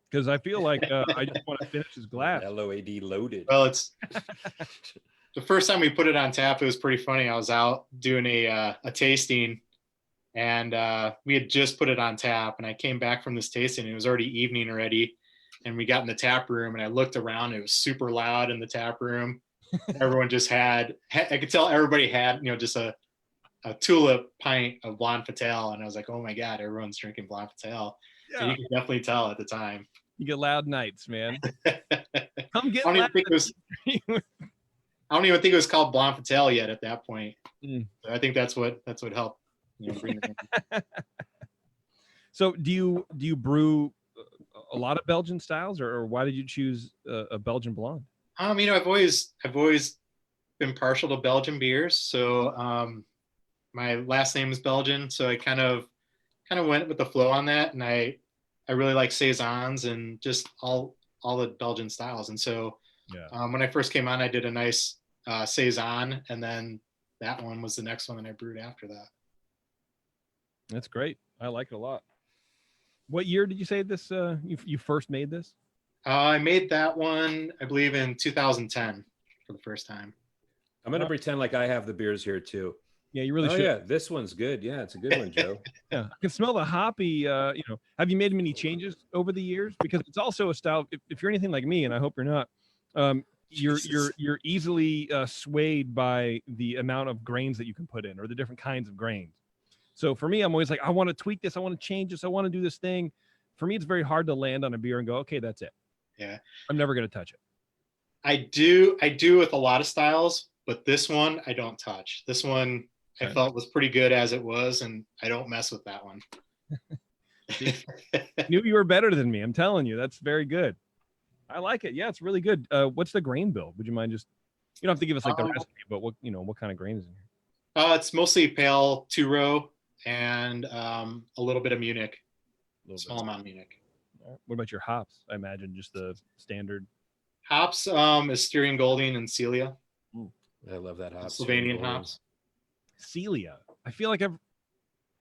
because I feel like I just want to finish this glass. LOAD loaded. Well, it's the first time we put it on tap. It was pretty funny. I was out doing a tasting, and we had just put it on tap. And I came back from this tasting. And it was already evening already, and we got in the tap room. And I looked around. It was super loud in the tap room. Everyone just I could tell everybody had just a tulip pint of Blonde Fatale, and I was like, oh my god, everyone's drinking Blonde Fatale. Yeah. So you could definitely tell at the time. You get loud nights, man. Come get I don't loud. even think it was called Blonde Fatale yet at that point. Mm. So I think that's what helped bring it in. So do you brew a lot of Belgian styles, or why did you choose a Belgian blonde? I've always been partial to Belgian beers. So my last name is Belgian, so I kind of went with the flow on that, and I really like saisons and just all the Belgian styles. And so when I first came on, I did a nice saison, and then that one was the next one that I brewed after that. That's great. I like it a lot. What year did you say this? You first made this? I made that one, I believe, in 2010 for the first time. I'm gonna pretend like I have the beers here too. Yeah, you really should. Yeah, this one's good. Yeah, it's a good one, Joe. Yeah, I can smell the hoppy. Have you made many changes over the years? Because it's also a style. If you're anything like me, and I hope you're not, you're easily swayed by the amount of grains that you can put in or the different kinds of grains. So for me, I'm always like, I want to tweak this, I want to change this, I want to do this thing. For me, it's very hard to land on a beer and go, okay, that's it. Yeah. I'm never going to touch it. I do with a lot of styles, but this one I don't touch. This one I Okay. felt was pretty good as it was, and I don't mess with that one. Knew you were better than me. I'm telling you, that's very good. I like it. Yeah, it's really good. What's the grain bill? Would you mind just? You don't have to give us like the recipe, but what kind of grain is in here? It's mostly pale 2-row and a little bit of Munich, small amount of Munich. What about your hops? I imagine just the standard. Hops is Styrian Golding and Celia. I love that hop. Slovenian hops. Celia. I feel like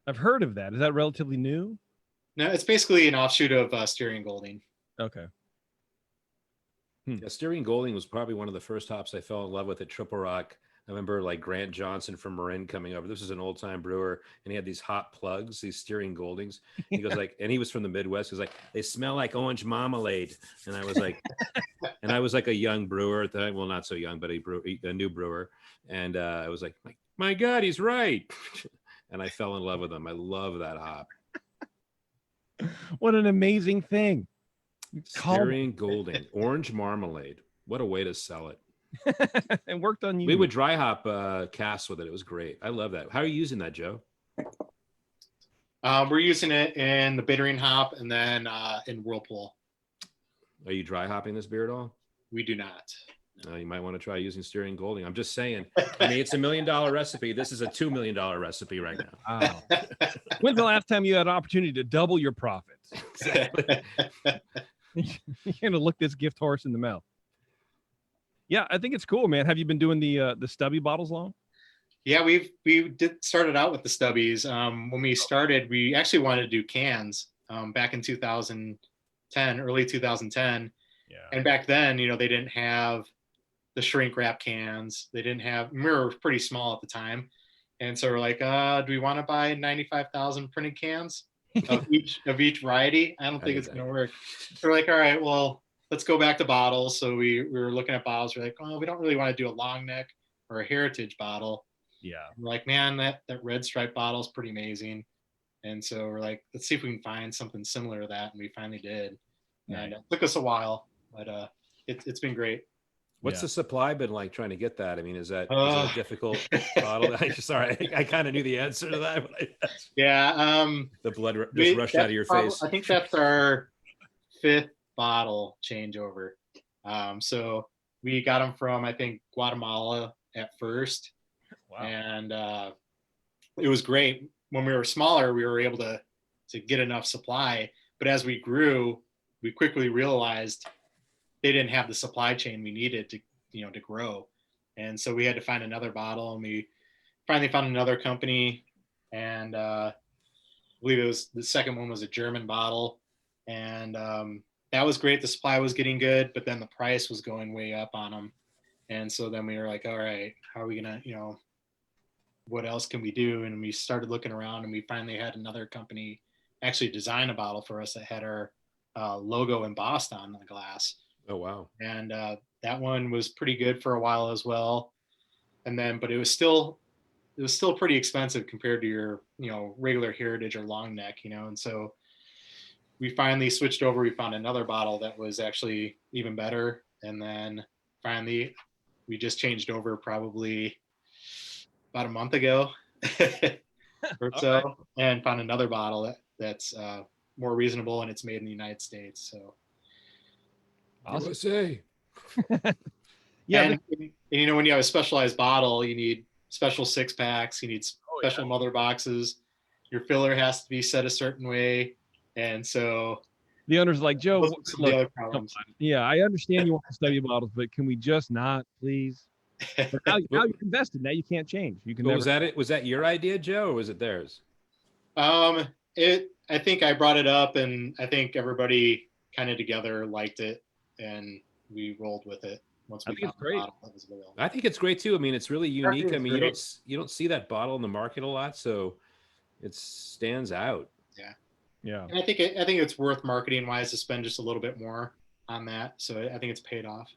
I've heard of that. Is that relatively new? No, it's basically an offshoot of Styrian Golding. Okay. Yeah, Styrian Golding was probably one of the first hops I fell in love with at Triple Rock. I remember like Grant Johnson from Marin coming over. This is an old time brewer, and he had these hot plugs, these Styrian Goldings. He goes like, and he was from the Midwest. He was like, they smell like orange marmalade. And I was like a young brewer at the time. Well, not so young, but a new brewer. And I was like, my God, he's right. And I fell in love with him. I love that hop. What an amazing thing. Styrian Golding, orange marmalade. What a way to sell it. And worked on you. We would dry hop casks with it. It was great. I love that. How are you using that, Joe? We're using it in the bittering hop and then in Whirlpool. Are you dry hopping this beer at all? We do not. You might want to try using Styrian Golding. I'm just saying. I mean, it's $1 million recipe. This is a $2 million recipe right now. Wow. When's the last time you had an opportunity to double your profits? Exactly. You're gonna look this gift horse in the mouth. Yeah, I think it's cool, man. Have you been doing the stubby bottles long? Yeah, we did started out with the stubbies. When we started, we actually wanted to do cans back in 2010, early 2010. Yeah. And back then, they didn't have the shrink wrap cans. They didn't have. We were pretty small at the time, and so we're like, do we want to buy 95,000 printed cans of each variety? I don't think it's going to work. So we're like, all right, well, let's go back to bottles. So we were looking at bottles. We're like, oh, we don't really want to do a long neck or a heritage bottle. Yeah. We're like, man, that red stripe bottle is pretty amazing. And so we're like, let's see if we can find something similar to that. And we finally did. Nice. And it took us a while, but it's been great. What's the supply been like trying to get that? I mean, is that a difficult bottle? Sorry, I kind of knew the answer to that. Yeah. The blood just rushed out of your face. I think that's our 5th bottle changeover. So we got them from, I think, Guatemala at first. Wow. And it was great. When we were smaller, we were able to get enough supply. But as we grew, we quickly realized they didn't have the supply chain we needed to grow. And so we had to find another bottle, and we finally found another company. And I believe it was the second one was a German bottle. And that was great. The supply was getting good, but then the price was going way up on them. And so then we were like, all right, how are we going to, what else can we do? And we started looking around, and we finally had another company actually design a bottle for us that had our logo embossed on the glass. Oh, wow. And that one was pretty good for a while as well. And then, but it was still pretty expensive compared to your, regular heritage or long neck, and so we finally switched over. We found another bottle that was actually even better. And then finally we just changed over probably about a month ago or so, right. And found another bottle that's more reasonable, and it's made in the United States. So awesome. USA. Yeah. And when you have a specialized bottle, you need special 6-packs, you need special mother boxes. Your filler has to be set a certain way. And so the owner's like, Joe, look, yeah, I understand you want to study bottles, but can we just not, please? But now you're invested. Now you can't change. You can. Was that your idea, Joe, or was it theirs? I think I brought it up, and I think everybody kind of together liked it, and we rolled with it. Once we found the bottle that was available. I think it's great too. I mean, it's really unique. I mean, you don't see that bottle in the market a lot, so it stands out. Yeah. Yeah. And I think it's worth marketing wise to spend just a little bit more on that. So I think it's paid off.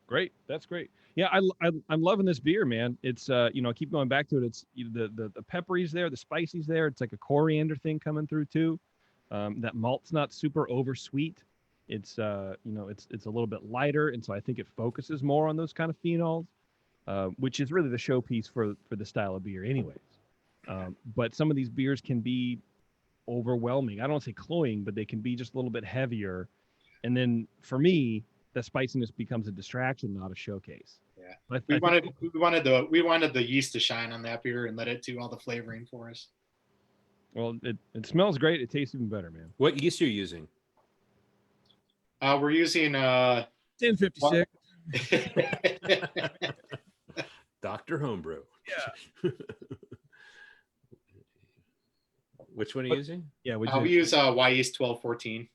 Great. That's great. Yeah, I'm loving this beer, man. It's I keep going back to it. It's the peppery's there, the spicy's there. It's like a coriander thing coming through too. That malt's not super over sweet. It's it's a little bit lighter, and so I think it focuses more on those kind of phenols, which is really the showpiece for the style of beer, anyways. But some of these beers can be overwhelming. I don't want to say cloying, but they can be just a little bit heavier. And then for me, the spiciness becomes a distraction, not a showcase. Yeah, But we wanted the yeast to shine on that beer and let it do all the flavoring for us. Well, it smells great. It tastes even better, man. What yeast are you using? We're using 1056. Dr. Homebrew. Yeah. Which one are you using? Yeah, we use Y yeast 1214.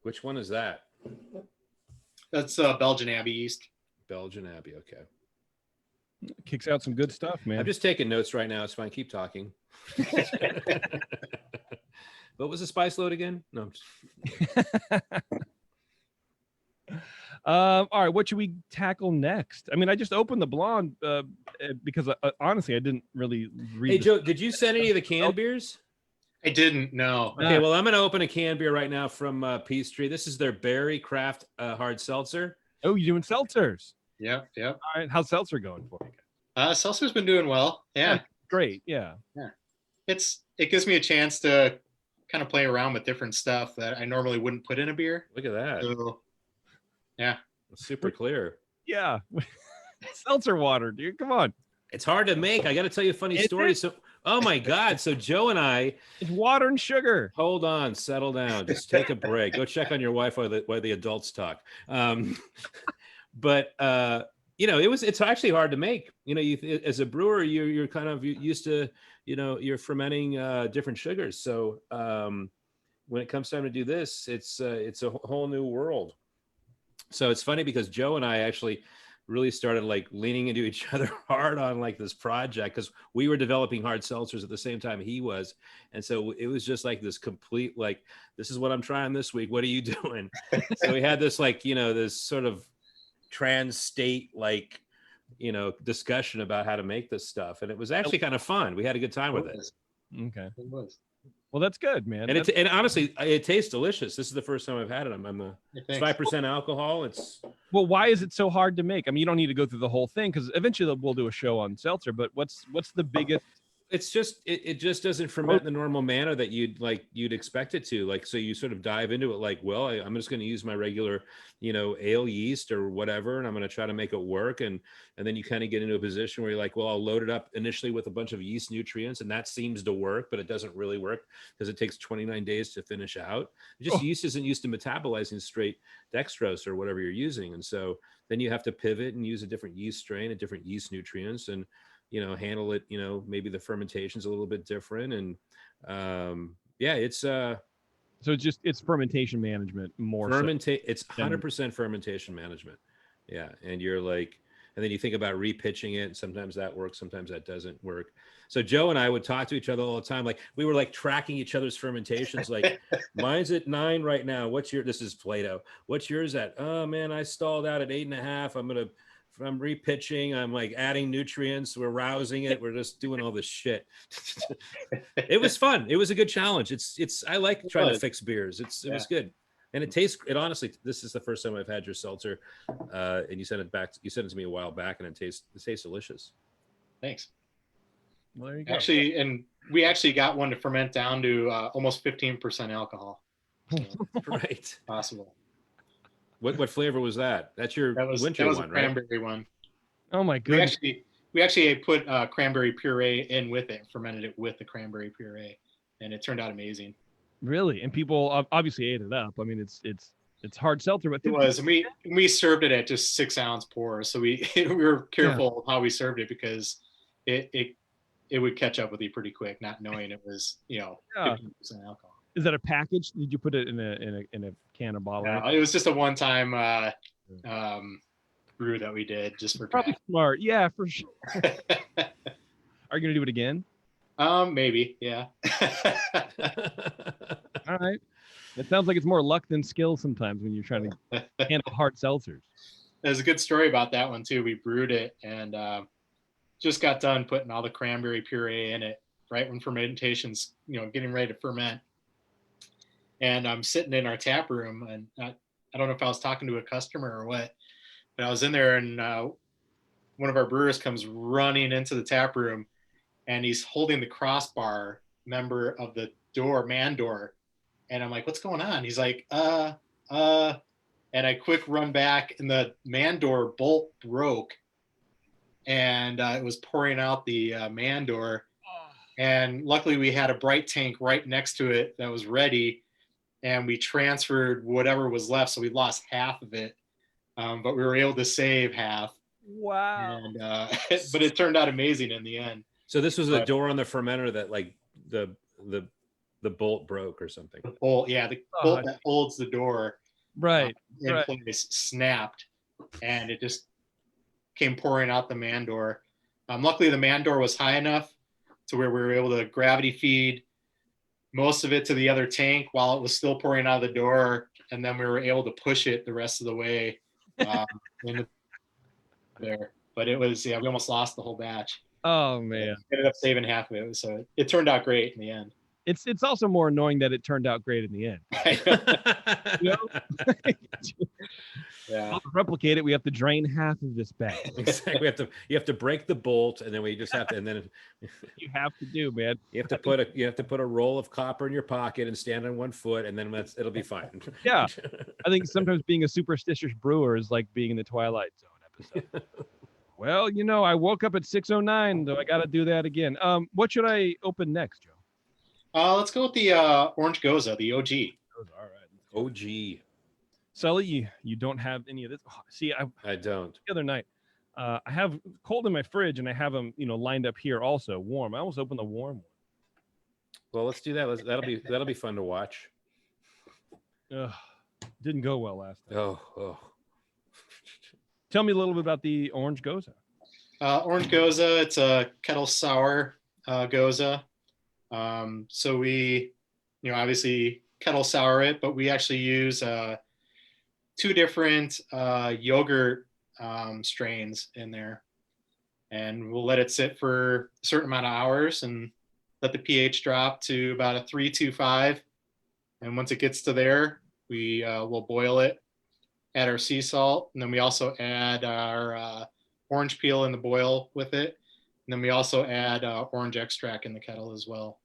Which one is that? That's Belgian Abbey yeast. Belgian Abbey. Okay. Kicks out some good stuff, man. I'm just taking notes right now. It's fine. Keep talking. What was the spice load again? No. All right, what should we tackle next? I mean, I just opened the blonde because honestly, I didn't really read. Hey, Joe, did you send any of the canned beers? I didn't. No. Okay, well, I'm going to open a canned beer right now from Peace Tree. This is their berry craft hard seltzer. Oh, you're doing seltzers? Yep. All right, how's seltzer going for you? Seltzer's been doing well. Yeah. Great. Yeah. It gives me a chance to kind of play around with different stuff that I normally wouldn't put in a beer. Look at that. So, yeah. It's super clear. Yeah. Seltzer water, dude. Come on. It's hard to make. I got to tell you a funny story. So, oh my God. So Joe and I. It's water and sugar. Hold on. Settle down. Just take a break. Go check on your wife while the adults talk. But it's actually hard to make. As a brewer, you're kind of used to, you're fermenting different sugars. So when it comes time to do this, it's a whole new world. So it's funny because Joe and I actually really started like leaning into each other hard on like this project because we were developing hard seltzers at the same time he was. And so it was just like this complete, like, this is what I'm trying this week. What are you doing? So we had this like, this sort of trans state, like, discussion about how to make this stuff. And it was actually kind of fun. We had a good time with it. Okay. It was. Well, that's good, man. And honestly, it tastes delicious. This is the first time I've had it. It's 5% alcohol. Well, why is it so hard to make? I mean, you don't need to go through the whole thing because eventually we'll do a show on seltzer. But what's the biggest? It's just it just doesn't ferment in the normal manner that you'd expect it to. Like, so you sort of dive into it like, well, I'm just going to use my regular, ale yeast or whatever, and I'm going to try to make it work. And then you kind of get into a position where you're like, well, I'll load it up initially with a bunch of yeast nutrients, and that seems to work, but it doesn't really work because it takes 29 days to finish out. Yeast isn't used to metabolizing straight dextrose or whatever you're using, and so then you have to pivot and use a different yeast strain, a different yeast nutrients, and handle it, maybe the fermentation's a little bit different. And it's so it's fermentation management more. It's 100% fermentation management. Yeah. And you're like, and then you think about repitching it. And sometimes that works. Sometimes that doesn't work. So Joe and I would talk to each other all the time. Like we were like tracking each other's fermentations. Like mine's at 9 right now. This is Plato. What's yours at? Oh man, I stalled out at 8.5. I'm repitching. I'm like adding nutrients. We're rousing it. We're just doing all this shit. It was fun. It was a good challenge. I like trying to fix beers. It was good. And it honestly, this is the first time I've had your seltzer. And you sent it to me a while back and it tastes delicious. Thanks. Well, there you go. Actually, and we actually got one to ferment down to almost 15% alcohol. So, right. Possible. What flavor was that? That was winter one, right? Cranberry one. Oh my goodness. We actually put cranberry puree in with it, fermented it with the cranberry puree, and it turned out amazing. Really? And people obviously ate it up. I mean, it's hard seltzer, but it was. We served it at just 6 ounce pours, so we were careful how we served it because it would catch up with you pretty quick, not knowing it was 15% alcohol. Is that a package? Did you put it in a can or bottle? No, it was just a one-time brew that we did just for probably draft. Smart. Yeah, for sure. Are you gonna do it again? Maybe. Yeah. All right. It sounds like it's more luck than skill sometimes when you're trying to handle hard seltzers. there's a good story about that one too. We brewed it and just got done putting all the cranberry puree in it right when fermentation's getting ready to ferment. And I'm sitting in our tap room, and I don't know if I was talking to a customer or what, but I was in there, and one of our brewers comes running into the tap room, and he's holding the crossbar member of the man door. And I'm like, what's going on? He's like, and I quick run back, and the man door bolt broke, and it was pouring out the man door. And luckily we had a bright tank right next to it that was ready, and we transferred whatever was left. So we lost half of it, but we were able to save half. Wow. And but it turned out amazing in the end. So this was the door on the fermenter that like the bolt broke or something. The bolt, yeah, the bolt that holds the door right in place snapped, and it just came pouring out the man door. Luckily the man door was high enough to where we were able to gravity feed most of it to the other tank while it was still pouring out of the door, and then we were able to push it the rest of the way into there. But it was, we almost lost the whole batch. Oh man, ended up saving half of it, so it turned out great in the end. It's also more annoying that it turned out great in the end. Yeah. To replicate it, we have to drain half of this batch. Exactly. You have to break the bolt, and then we just have to, and then you have to do, man. You have to put a roll of copper in your pocket and stand on one foot, and then it'll be fine. Yeah, I think sometimes being a superstitious brewer is like being in the Twilight Zone episode. Well, I woke up at 6:09, so I got to do that again. What should I open next, Joe? Let's go with the Orange Goza, the OG. All right. OG. Sully, you don't have any of this. Oh, see, I don't. The other night, I have cold in my fridge, and I have them, lined up here also warm. I almost opened the warm one. Well, let's do that. That'll be fun to watch. Didn't go well last time. Oh. Tell me a little bit about the Orange Goza. Orange Goza, it's a kettle sour Goza. So we, obviously kettle sour it, but we actually use 2 different yogurt strains in there, and we'll let it sit for a certain amount of hours and let the pH drop to about a 3.25. And once it gets to there, we will boil it, add our sea salt, and then we also add our orange peel in the boil with it. And then we also add orange extract in the kettle as well.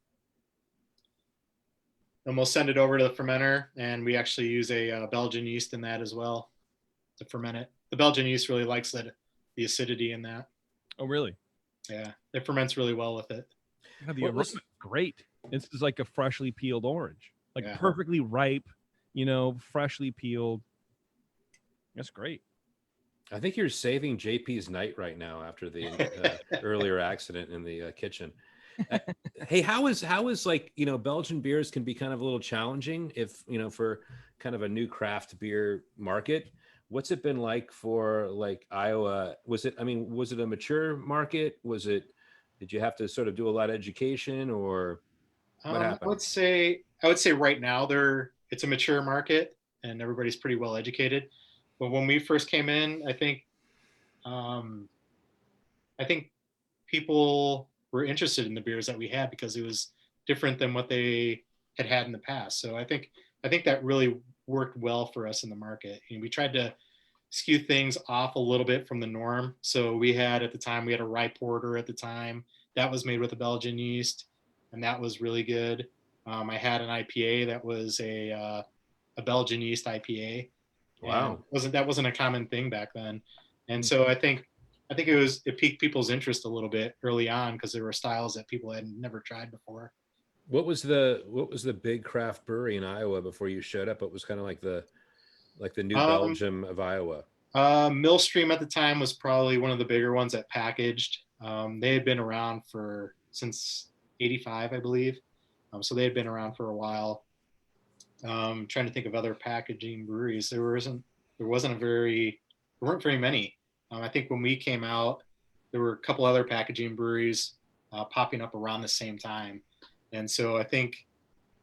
And we'll send it over to the fermenter, and we actually use a Belgian yeast in that as well to ferment it. The Belgian yeast really likes the acidity in that. Oh, really? Yeah, it ferments really well with it. Yeah, the aroma, great. It's just like a freshly peeled orange, like perfectly ripe, freshly peeled. That's great. I think you're saving JP's night right now after the earlier accident in the kitchen. Hey, how is like, Belgian beers can be kind of a little challenging if, for kind of a new craft beer market. What's it been like for like Iowa? Was it a mature market? Did you have to sort of do a lot of education, or what happened? I would say right now it's a mature market and everybody's pretty well educated. But when we first came in, I think people were interested in the beers that we had because it was different than what they had in the past. So I think that really worked well for us in the market. And we tried to skew things off a little bit from the norm. So we had a rye porter at the time that was made with a Belgian yeast, and that was really good. I had an IPA that was a Belgian yeast IPA. Wow. That wasn't a common thing back then. And so I think it piqued people's interest a little bit early on because there were styles that people had never tried before. What was the big craft brewery in Iowa before you showed up? It was kind of like the New Belgium of Iowa. Millstream at the time was probably one of the bigger ones that packaged. They had been around since '85, I believe. So they had been around for a while. Trying to think of other packaging breweries. There weren't very many. I think when we came out, there were a couple other packaging breweries popping up around the same time. And so I think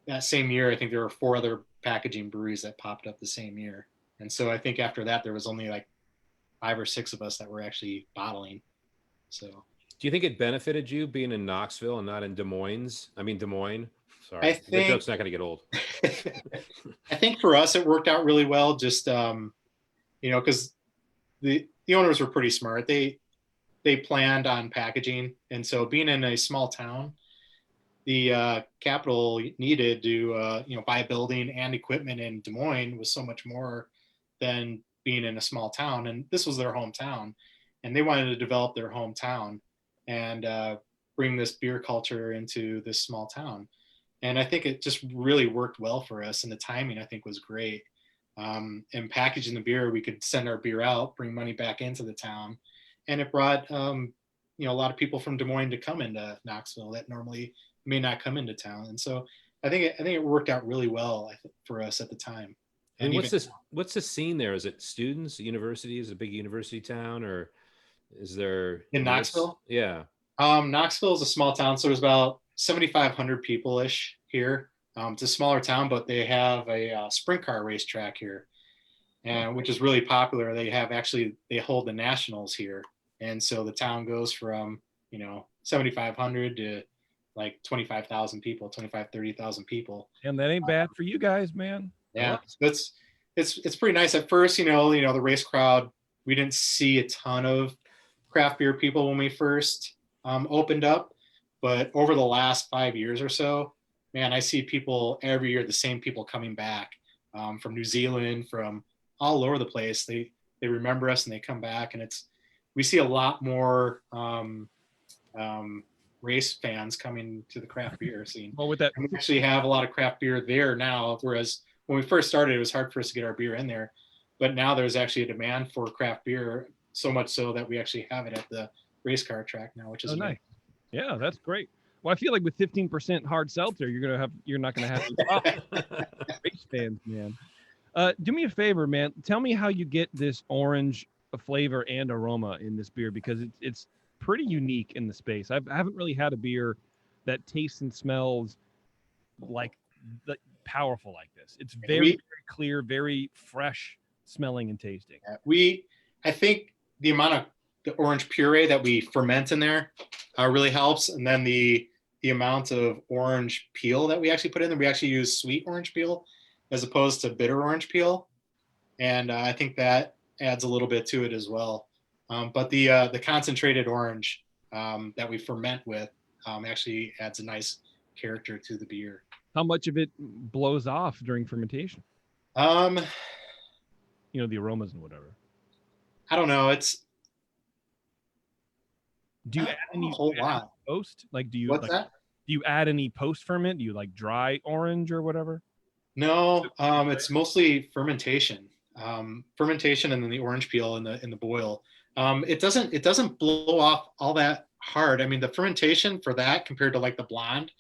that same year, there were 4 other packaging breweries that popped up the same year. And so I think after that, there was only like 5 or 6 of us that were actually bottling. So Do you think it benefited you being in Knoxville and not in Des Moines? I mean, Des Moines. Sorry, I the think joke's not going to get old. I think for us it worked out really well. Just because the owners were pretty smart. They planned on packaging, and so being in a small town, the capital needed to buy a building and equipment in Des Moines was so much more than being in a small town. And this was their hometown, and they wanted to develop their hometown and bring this beer culture into this small town. And I think it just really worked well for us, and the timing I think was great. And packaging the beer, we could send our beer out, bring money back into the town, and it brought a lot of people from Des Moines to come into Knoxville that normally may not come into town. And so I think it worked out really well for us at the time. And what's the scene there? Is it students, university? Is it a big university town, or is there in Knoxville? Yeah. Knoxville is a small town, so there's about 7,500 people-ish here. It's a smaller town, but they have a sprint car racetrack here, and which is really popular. They hold the nationals here, and so the town goes from 7,500 to like 25,000 people, 30,000 people. And that ain't bad for you guys, man. Yeah, it's pretty nice. At first, the race crowd, we didn't see a ton of craft beer people when we first opened up, but over the last 5 years or so, man, I see people every year, the same people coming back from New Zealand, from all over the place. They remember us and they come back, and we see a lot more race fans coming to the craft beer scene. Well, with that, and we actually have a lot of craft beer there now, whereas when we first started, it was hard for us to get our beer in there, but now there's actually a demand for craft beer, so much so that we actually have it at the race car track now, which is nice. Yeah, that's great. Well, I feel like with 15% hard seltzer, you're not gonna have race fans, man. Do me a favor, man. Tell me how you get this orange flavor and aroma in this beer, because it's pretty unique in the space. I haven't really had a beer that tastes and smells like powerful like this. It's very clear, very fresh smelling and tasting. I think the amount of the orange puree that we ferment in there really helps, and then the amount of orange peel that we actually put in there. We actually use sweet orange peel as opposed to bitter orange peel, and I think that adds a little bit to it as well. But the concentrated orange that we ferment with actually adds a nice character to the beer. How much of it blows off during fermentation? The aromas and whatever. I don't know. Do you add any whole lot post? Like, do you what's that? Do you add any post ferment? Do you like dry orange or whatever? No, it's mostly fermentation. Fermentation and then the orange peel in the boil. It doesn't blow off all that hard. I mean, the fermentation for that compared to like the blonde,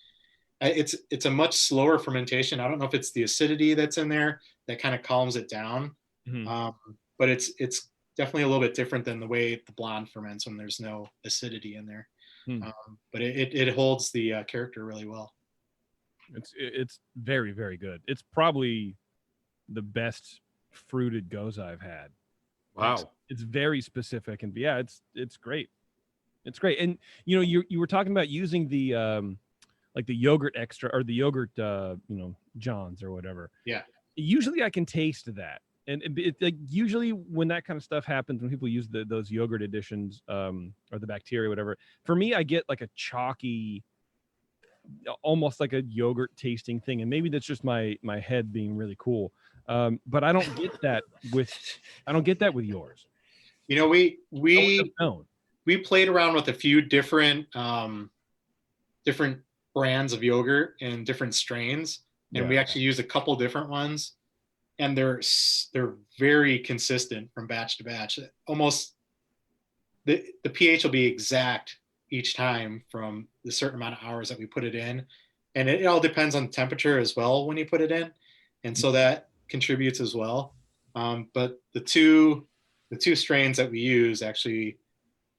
it's a much slower fermentation. I don't know if it's the acidity that's in there that kind of calms it down, but it's definitely a little bit different than the way the blonde ferments when there's no acidity in there. But it holds the character really well. It's very, very good. It's probably the best fruited goes I've had. Wow. It's very specific, and yeah, it's great. It's great. And you were talking about using the like the yogurt extra or the yogurt Johns or whatever. Yeah. Usually I can taste that. And like usually when that kind of stuff happens, when people use those yogurt additions or the bacteria, whatever, for me, I get like a chalky, almost like a yogurt tasting thing. And maybe that's just my head being really cool. But I don't get that with yours. We played around with a few different brands of yogurt and different strains, and we actually used a couple different ones, and they're very consistent from batch to batch. Almost the pH will be exact each time from the certain amount of hours that we put it in, and it all depends on temperature as well when you put it in, and so that contributes as well. But the two strains that we use actually,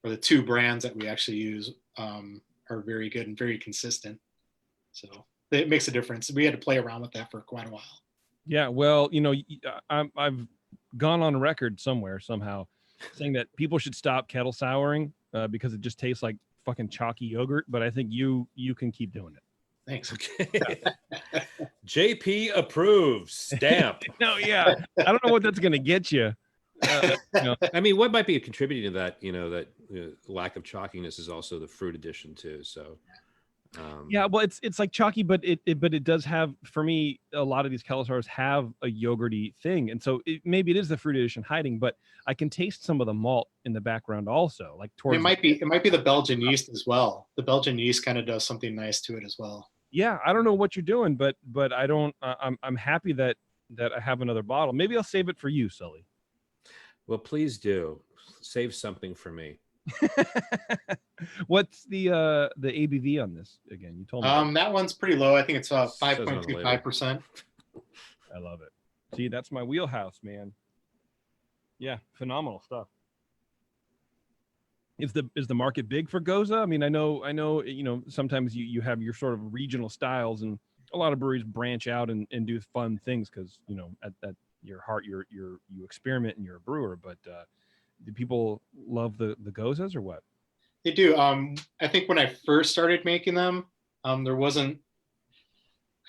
or the two brands that we actually use, are very good and very consistent. So it makes a difference. We had to play around with that for quite a while. Yeah, well, I've gone on record somewhere somehow saying that people should stop kettle souring because it just tastes like fucking chalky yogurt. But I think you can keep doing it. Thanks. Okay. JP approves. Stamp. No, yeah, I don't know what that's gonna get you. I mean, what might be contributing to that? That lack of chalkiness is also the fruit addition too. So. Yeah, well, it's like chalky, but it does have, for me, a lot of these kettle sours have a yogurty thing, and so maybe it is the fruit addition hiding, but I can taste some of the malt in the background also, like towards. It might be the Belgian yeast as well. The Belgian yeast kind of does something nice to it as well. Yeah, I don't know what you're doing, but I don't. I'm happy that I have another bottle. Maybe I'll save it for you, Sully. Well, please do save something for me. What's the ABV on this again? You told me. That one's pretty low. I think it's 5.25%. I love it. See, that's my wheelhouse, man. Yeah, phenomenal stuff. Is the market big for Goza? I mean, I know, sometimes you have your sort of regional styles, and a lot of breweries branch out and do fun things because, at your heart, you experiment and you're a brewer, but do people love the Gozas or what? They do. I think when I first started making them, there wasn't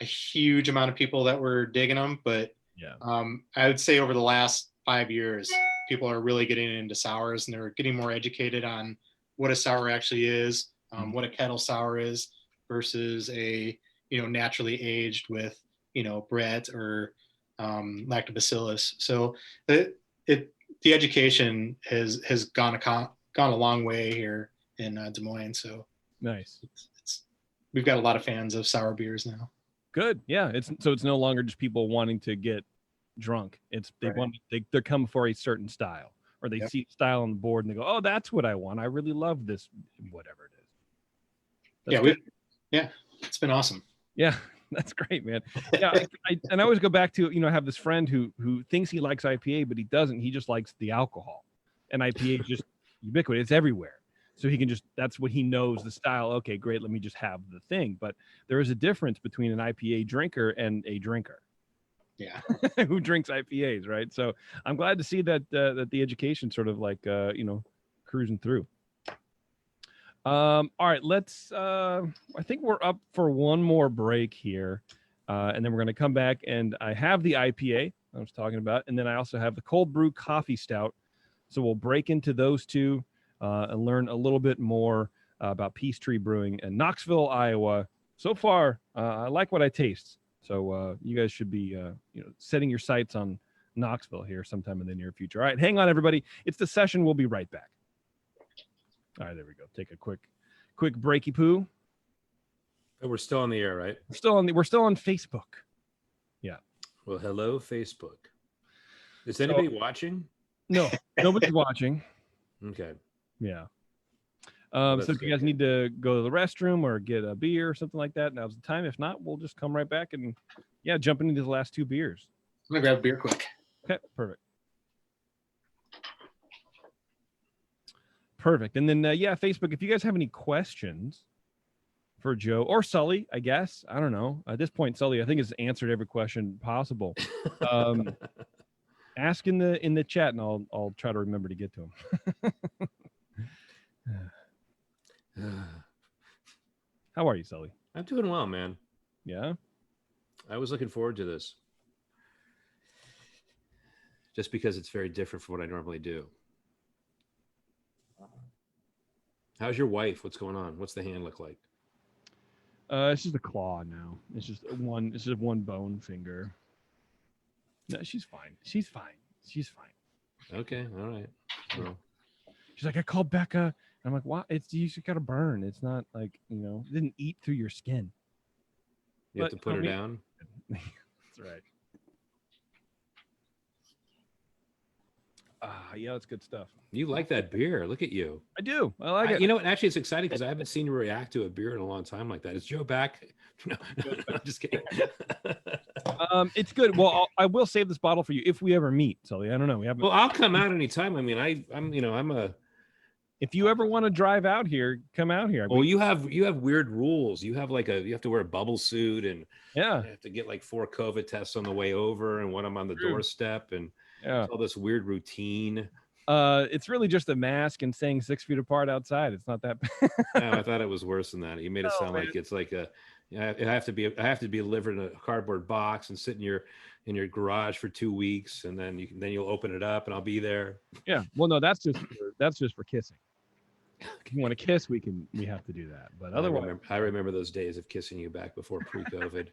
a huge amount of people that were digging them, but yeah, I would say over the last 5 years, people are really getting into sours, and they're getting more educated on what a sour actually is, what a kettle sour is versus a naturally aged with Brett or lactobacillus. So the education has gone a long way here in Des Moines. So nice. We've got a lot of fans of sour beers now. Good. Yeah. It's no longer just people wanting to get drunk. It's they're coming for a certain style, or they see style on the board and they go, oh, that's what I want. I really love this, whatever it is. It's been awesome. Yeah. That's great, man. Yeah. I always go back to, I have this friend who thinks he likes IPA, but he doesn't. He just likes the alcohol, and IPA is just ubiquitous. It's everywhere. So he can that's what he knows, the style. Okay, great. Let me just have the thing. But there is a difference between an IPA drinker and a drinker. Yeah. Who drinks IPAs, right? So I'm glad to see that the education sort of like, cruising through. All right, let's, I think we're up for one more break here. And then we're going to come back, and I have the IPA I was talking about, and then I also have the cold brew coffee stout. So we'll break into those two and learn a little bit more about Peace Tree Brewing in Knoxville, Iowa. So far, I like what I taste. So you guys should be, setting your sights on Knoxville here sometime in the near future. All right, hang on, everybody. It's the session. We'll be right back. All right, there we go. Take a quick breaky poo. Oh, we're still on the air, right? We're still on Facebook. Yeah. Well, hello, Facebook. Is anybody watching? No, nobody's watching. Okay. Yeah. So if you guys need to go to the restroom or get a beer or something like that, now's the time. If not, we'll just come right back and jump into the last two beers. I'm gonna grab a beer quick. Okay, perfect. And then Facebook, if you guys have any questions for Joe or Sully, I guess, I don't know. At this point, Sully, I think, has answered every question possible. Ask in the chat, and I'll try to remember to get to him. How are you, Sully? I'm doing well, man. Yeah? I was looking forward to this. Just because it's very different from what I normally do. How's your wife? What's going on? What's the hand look like? It's just a claw now. It's just one bone finger. No, she's fine. She's fine. Okay, all right. Well. She's like, I called Becca. And I'm like, what? You just got to burn. It's not like, it didn't eat through your skin. You have to put her down? That's right. Yeah, that's good stuff. You like that beer. Look at you. I do. I like it. You know what? Actually, it's exciting because I haven't seen you react to a beer in a long time like that. Is Joe back? No, I'm just kidding. It's good. Well, I will save this bottle for you if we ever meet, Sully. I don't know. Well, I'll come out anytime. I mean, I'm a. If you ever want to drive out here, come out here. Well, you have weird rules. You have you have to wear a bubble suit, and you have to get like 4 COVID tests on the way over, and one I'm on the doorstep, and all this weird routine. It's really just a mask and staying 6 feet apart outside. It's not that bad. No, I thought it was worse than that. You made it No, sound man. like it's like a. I have to be delivered in a cardboard box and sit in your garage for 2 weeks, and then you'll open it up, and I'll be there. Yeah. Well, no, that's just for kissing. If you want to kiss, we have to do that. But otherwise, I remember those days of kissing you back before pre-COVID.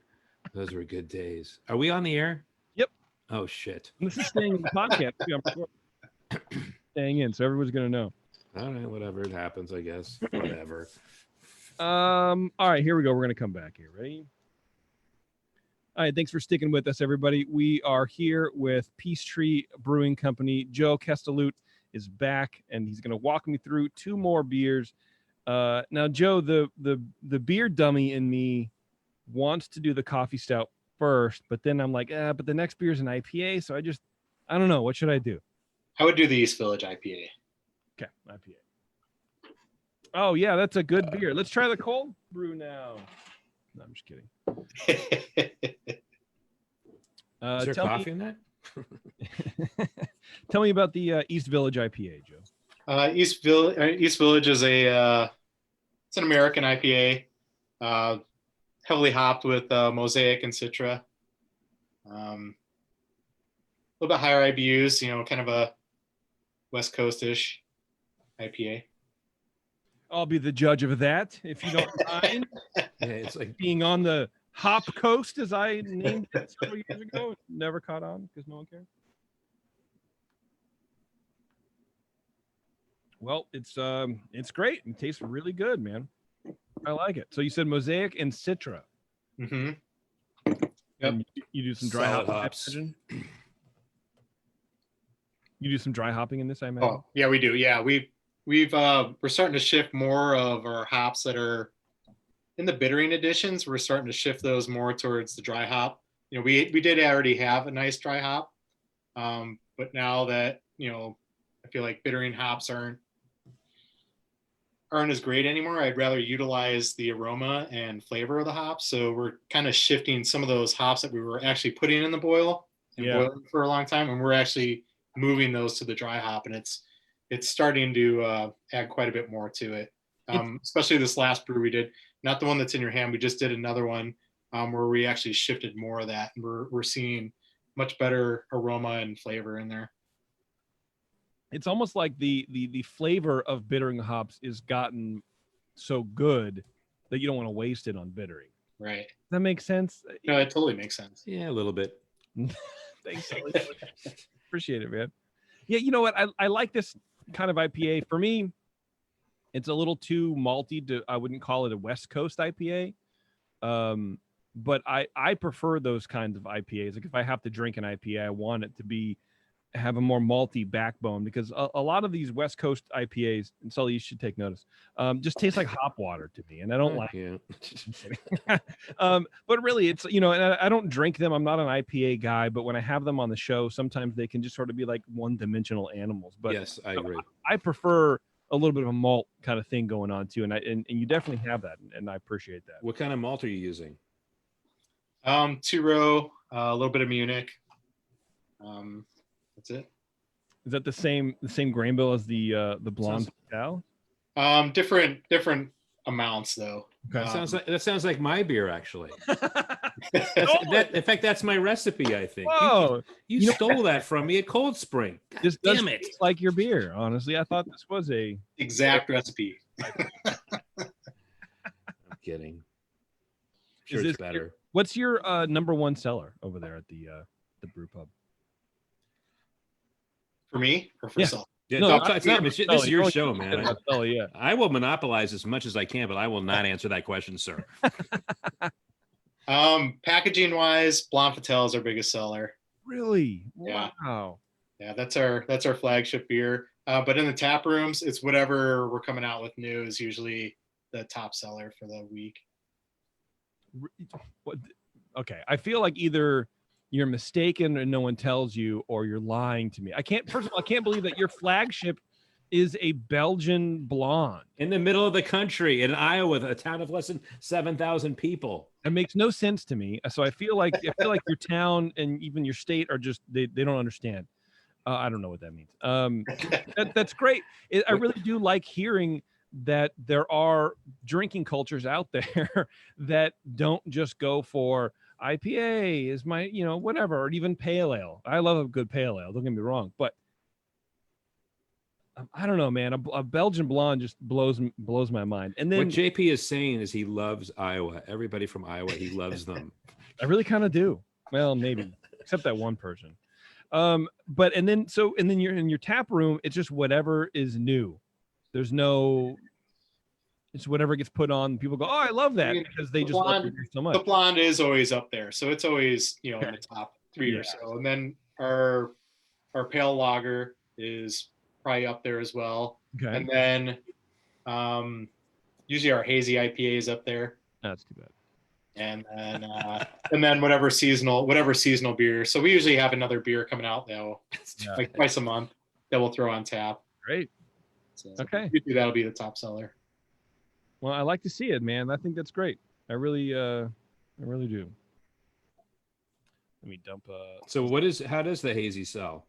Those were good days. Are we on the air? Yep. Oh shit. This is staying in the podcast. Staying in, so everyone's gonna know. All right, whatever, it happens, I guess. Whatever. All right, here we go. We're gonna come back here. Ready? All right, thanks for sticking with us, everybody. We are here with Peace Tree Brewing Company. Joe Kesteloot is back, and he's gonna walk me through 2 more beers. Now, Joe, the beer dummy in me wants to do the coffee stout first, but then I'm like, but the next beer is an IPA, so I don't know. What should I do? I would do the East Village IPA. Okay, IPA. Oh yeah, that's a good beer. Let's try the cold brew now. No, I'm just kidding. Is there coffee in that? Tell me about the East Village IPA, Joe. East Village is it's an American IPA, heavily hopped with Mosaic and Citra. A little bit higher IBUs, kind of a West Coast-ish IPA. I'll be the judge of that, if you don't mind. Yeah, it's like Being on the Hop Coast, as I named it several years ago, never caught on because no one cared. Well, it's great. It tastes really good, man. I like it. So you said Mosaic and Citra. Mm-hmm. And you do some dry Solid hops. hops. You do some dry hopping in this, I imagine. Oh, yeah, we do. Yeah, we're starting to shift more of our hops that are in the bittering additions. We're starting to shift those more towards the dry hop. We did already have a nice dry hop, but now that I feel like bittering hops aren't as great anymore. I'd rather utilize the aroma and flavor of the hops. So we're kind of shifting some of those hops that we were actually putting in the boil and boiling for a long time, and we're actually moving those to the dry hop, and it's starting to add quite a bit more to it. Especially this last brew we did, not the one that's in your hand. We just did another one where we actually shifted more of that, and we're seeing much better aroma and flavor in there. It's almost like the flavor of bittering hops is gotten so good that you don't want to waste it on bittering. Right. Does that make sense? No, it totally makes sense. Yeah, a little bit. Thanks. Appreciate it, man. Yeah, you know what? I like this kind of IPA. For me, it's a little too malty. I wouldn't call it a West Coast IPA. But I prefer those kinds of IPAs. Like if I have to drink an IPA, I want it to have a more malty backbone, because a lot of these West Coast IPAs, and Sully, you should take notice, just taste like hop water to me, and I don't like it. But really, it's, and I don't drink them. I'm not an IPA guy, but when I have them on the show, sometimes they can just sort of be like one-dimensional animals. But yes, I agree. I prefer a little bit of a malt kind of thing going on too, and you definitely have that, and I appreciate that. What kind of malt are you using? 2-row, a little bit of Munich. That's it. Is that the same grain bill as the Blonde Ale? Different amounts though. Okay. That sounds like my beer, actually. In fact, that's my recipe, I think. Whoa, you stole that from me at Cold Spring. God this damn does it! taste like your beer. Honestly, I thought this was a exact recipe. I'm kidding. I'm sure it's better. What's your number one seller over there at the brew pub? For me or for Sully? Yeah, no, it's not. This is your show, man. Sully, yeah. I will monopolize as much as I can, but I will not answer that question, sir. Packaging wise, Blanc Fatale is our biggest seller. Really? Yeah. Wow. Yeah, that's our flagship beer. But in the tap rooms, it's whatever we're coming out with new is usually the top seller for the week. Okay, I feel like either you're mistaken and no one tells you, or you're lying to me. First of all, I can't believe that your flagship is a Belgian blonde in the middle of the country in Iowa, a town of less than 7,000 people. It makes no sense to me. So I feel like your town and even your state are just they don't understand. I don't know what that means. That's great. I really do like hearing that there are drinking cultures out there that don't just go for IPA is my, whatever, or even pale ale. I love a good pale ale. Don't get me wrong, but I don't know, man. A Belgian blonde just blows my mind. And then what JP is saying is he loves Iowa. Everybody from Iowa, he loves them. I really kind of do. Well, maybe except that one person. But and then you're in your tap room. It's just whatever is new. There's no. It's whatever gets put on. People go, oh, I love that because they just love it so much. The blonde is always up there, so it's always in the top 3 or so. And then our pale lager is probably up there as well. Okay. And then usually our hazy IPA is up there. That's too bad. And then whatever seasonal beer. So we usually have another beer coming out though, like twice a month that we'll throw on tap. Great. So okay. Usually that'll be the top seller. Well, I like to see it, man. I think that's great. I really do. Let me dump. So how does the hazy sell?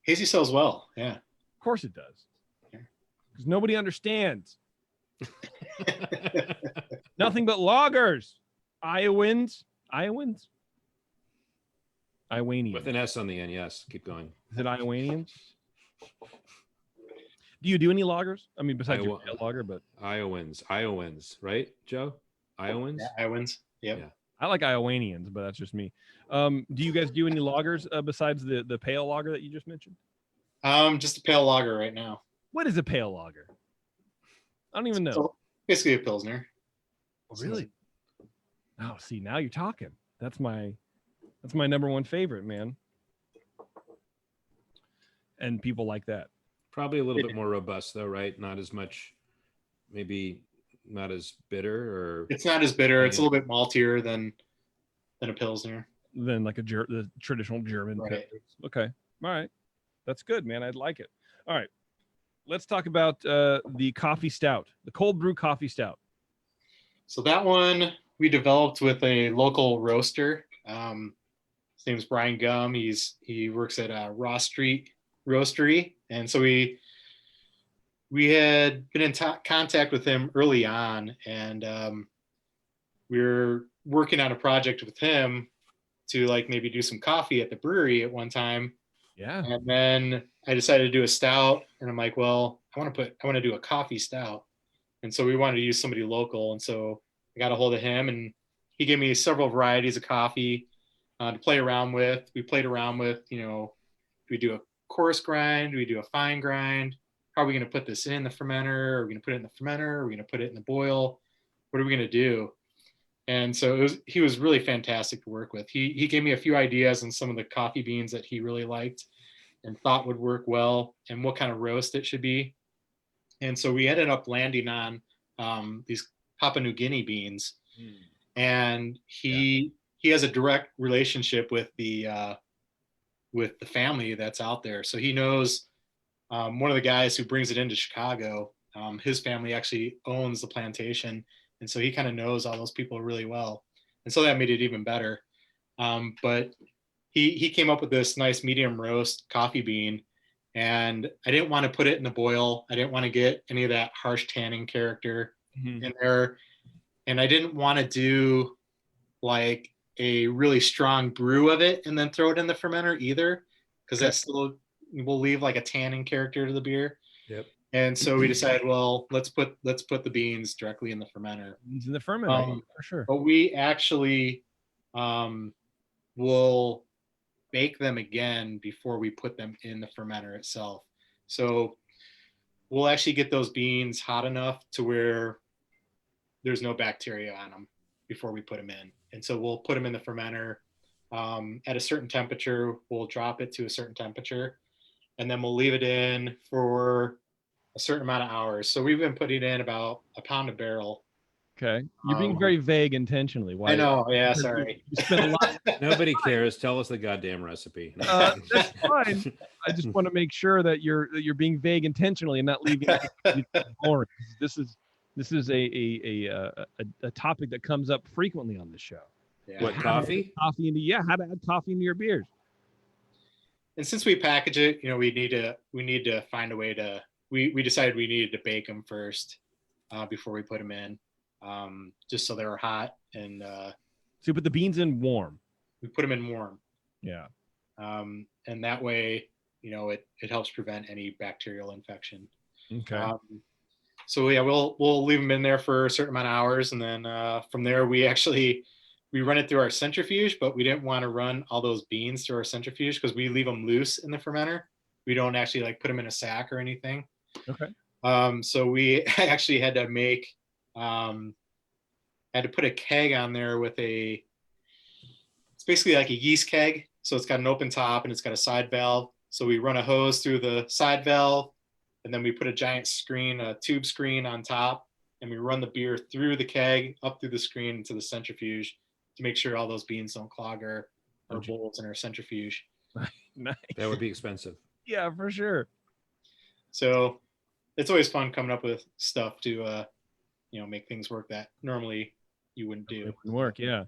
Hazy sells well. Yeah. Of course it does. Because nobody understands. Nothing but lagers. Iowans. Iowanians. With an S on the end, yes. Keep going. Is it Iowanians? Do you do any lagers? I mean, besides your lager, but Iowans, right, Joe? Iowans? Yeah, Iowans. Yep. Yeah. I like Iowanians, but that's just me. Do you guys do any lagers besides the pale lager that you just mentioned? Just a pale lager right now. What is a pale lager? I don't even know. So basically a Pilsner. Oh, really? Oh, see, now you're talking. That's my number one favorite, man. And people like that. Probably a little bit more robust though, right? Not as much, maybe not as bitter, or it's not as bitter. It's a little bit maltier than a Pilsner. Than like the traditional German. Right. Okay. All right. That's good, man. I'd like it. All right. Let's talk about the coffee stout, the cold brew coffee stout. So that one we developed with a local roaster. His name's Brian Gum. He works at Ross Street Roastery, and so we had been in contact with him early on, and we were working on a project with him to like maybe do some coffee at the brewery at one time. Yeah. And then I decided to do a stout, and I'm like, well, I want to do a coffee stout. And so we wanted to use somebody local. And so I got a hold of him, and he gave me several varieties of coffee to play around with. We played around with, do we do a coarse grind? Do we do a fine grind? How are we going to put this in the fermenter? Are we going to put it in the fermenter? Are we going to put it in the boil? What are we going to do? And so he was really fantastic to work with. He gave me a few ideas on some of the coffee beans that he really liked and thought would work well, and what kind of roast it should be. And so we ended up landing on these Papua New Guinea beans. And he has a direct relationship with the family that's out there. So he knows one of the guys who brings it into Chicago. His family actually owns the plantation. And so he kind of knows all those people really well. And so that made it even better. But he came up with this nice medium roast coffee bean, and I didn't want to put it in the boil. I didn't want to get any of that harsh tanning character in there. And I didn't want to do like a really strong brew of it and then throw it in the fermenter either, because that still will leave like a tanning character to the beer. Yep. And so we decided, well, let's put the beans directly in the fermenter. Beans in the fermenter, for sure. But we actually will bake them again before we put them in the fermenter itself. So we'll actually get those beans hot enough to where there's no bacteria on them before we put them in. And so we'll put them in the fermenter at a certain temperature. We'll drop it to a certain temperature, and then we'll leave it in for a certain amount of hours. So we've been putting in about a pound a barrel. Okay. You're being very vague intentionally. Why? I know. Yeah, sorry. You spent a lot. Nobody cares. Tell us the goddamn recipe. That's fine. I just want to make sure that you're being vague intentionally and not leaving it boring. This is a topic that comes up frequently on this show. Yeah. What, coffee? How to add coffee into your beers. since we package it, we need to find a way to. We decided we needed to bake them first before we put them in, just so they were hot, and So you put the beans in warm. we put them in warm. Yeah. And that way, it helps prevent any bacterial infection. Okay. So yeah, we'll leave them in there for a certain amount of hours, and then from there we run it through our centrifuge, but we didn't want to run all those beans through our centrifuge because we leave them loose in the fermenter. We don't actually like put them in a sack or anything. Okay. So we actually had to put a keg on there with it's basically like a yeast keg. So it's got an open top and it's got a side valve. So we run a hose through the side valve, and then we put a giant screen, a tube screen on top, and we run the beer through the keg, up through the screen into the centrifuge to make sure all those beans don't clog our bowls in our centrifuge. Nice. That would be expensive. Yeah, for sure. So it's always fun coming up with stuff to, make things work that normally you wouldn't do. It wouldn't work. Yeah.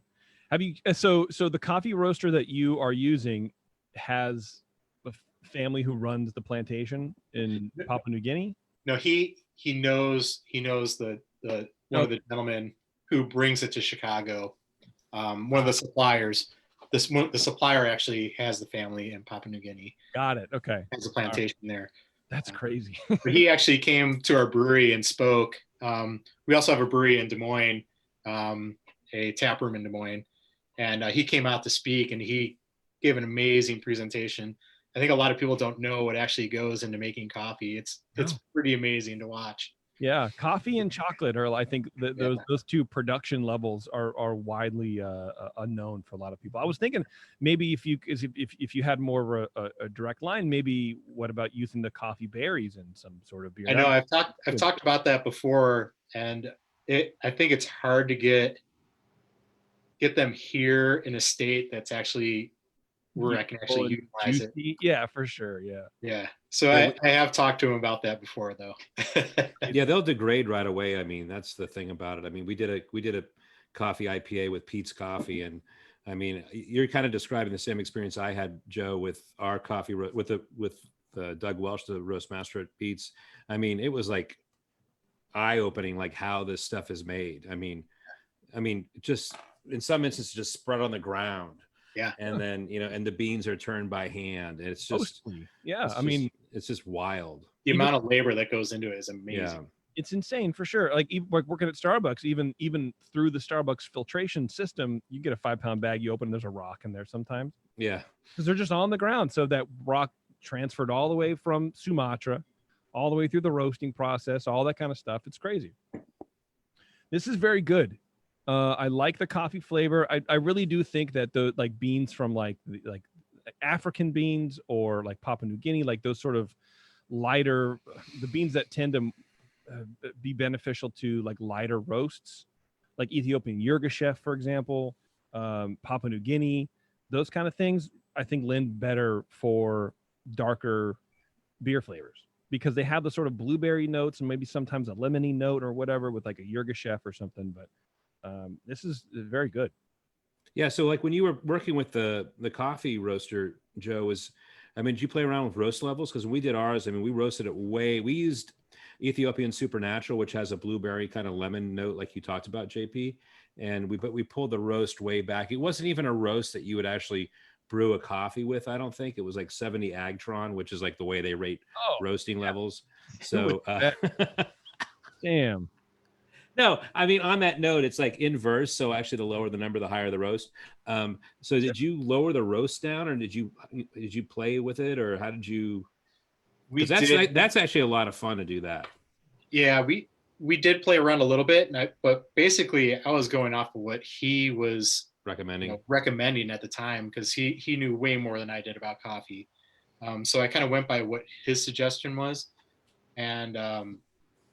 Have you, so the coffee roaster that you are using has a family who runs the plantation in Papua New Guinea? No, he knows the one of the gentlemen who brings it to Chicago. One of the suppliers. The supplier actually has the family in Papua New Guinea. Got it. Okay. Has a plantation there. That's crazy. But he actually came to our brewery and spoke. We also have a brewery in Des Moines, a tap room in Des Moines, and he came out to speak, and he gave an amazing presentation. I think a lot of people don't know what actually goes into making coffee. It's pretty amazing to watch. Yeah, coffee and chocolate are, I think, those two production levels are widely unknown for a lot of people. I was thinking maybe if you had more of a direct line, maybe what about using the coffee berries in some sort of beer? I know I've talked about that before, and I think it's hard to get them here in a state that's actually where I can actually utilize it. Yeah, for sure. Yeah. Yeah. So I have talked to him about that before, though. Yeah, they'll degrade right away. I mean, that's the thing about it. I mean, we did a coffee IPA with Pete's Coffee, and I mean, you're kind of describing the same experience I had, Joe, with our coffee with Doug Welsh, the roast master at Pete's. I mean, it was like eye-opening, like how this stuff is made. I mean, just in some instances, just spread on the ground. Yeah. And then, and the beans are turned by hand. And it's just, it's just wild. The amount of labor that goes into it is amazing. Yeah. It's insane for sure. Like working at Starbucks, even through the Starbucks filtration system, you get a 5-pound bag, you open, there's a rock in there sometimes. Yeah. Because they're just on the ground. So that rock transferred all the way from Sumatra, all the way through the roasting process, all that kind of stuff. It's crazy. This is very good. I like the coffee flavor. I really do think that the beans from like African beans or like Papua New Guinea, like those sort of lighter, the beans that tend to be beneficial to like lighter roasts, like Ethiopian Yirgacheffe, for example, Papua New Guinea, those kind of things, I think lend better for darker beer flavors because they have the sort of blueberry notes and maybe sometimes a lemony note or whatever with like a Yirgacheffe or something, but this is very good. Yeah. So like when you were working with the coffee roaster, Joe, did you play around with roast levels? Because when we did ours, we roasted it we used Ethiopian Supernatural, which has a blueberry kind of lemon note, like you talked about, JP. And we pulled the roast way back. It wasn't even a roast that you would actually brew a coffee with. I don't think it was like 70 Agtron, which is like the way they rate roasting levels. So, damn. No, on that note, it's like inverse. So actually the lower the number, the higher the roast. So did you lower the roast down or did you play with it or how did you? That's actually a lot of fun to do that. Yeah, we did play around a little bit, but basically I was going off of what he was recommending at the time because he knew way more than I did about coffee. So I kind of went by what his suggestion was. And,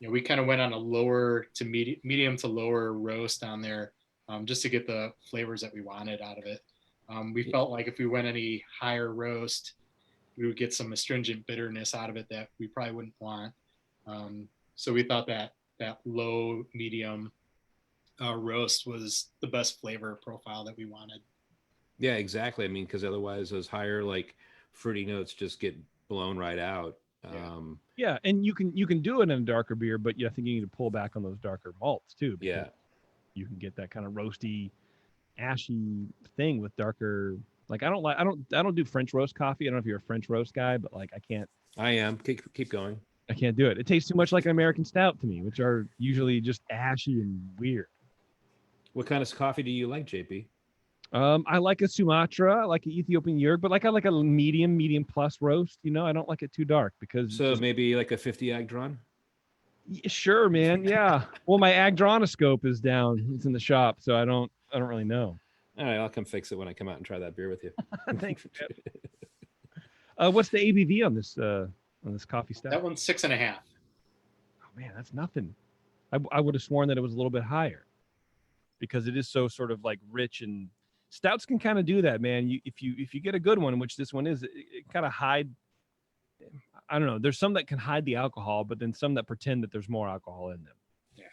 we kind of went on a lower to medium to lower roast on there just to get the flavors that we wanted out of it. We felt like if we went any higher roast, we would get some astringent bitterness out of it that we probably wouldn't want. So we thought that low medium roast was the best flavor profile that we wanted. Yeah, exactly. Because otherwise those higher like fruity notes just get blown right out. Yeah, and you can do it in a darker beer, but I think you need to pull back on those darker malts too, because you can get that kind of roasty, ashy thing with darker. Like I don't do French roast coffee. I don't know if you're a French roast guy, but like I can't. I am. Keep going. I can't do it. It tastes too much like an American stout to me, which are usually just ashy and weird. What kind of coffee do you like, JP? I like a Sumatra, I like an Ethiopian Yerg, but like I like a medium plus roast. I don't like it too dark because so maybe like a 50 ag drawn. Sure, man. Yeah. Well, my Agdronoscope is down. It's in the shop, so I don't really know. All right, I'll come fix it when I come out and try that beer with you. Thanks. What's the ABV on this coffee stout? That one's 6.5. Oh man, that's nothing. I would have sworn that it was a little bit higher, because it is so sort of like rich, and stouts can kind of do that, man. If you get a good one, which this one is, it kind of hide. I don't know. There's some that can hide the alcohol, but then some that pretend that there's more alcohol in them. Yeah.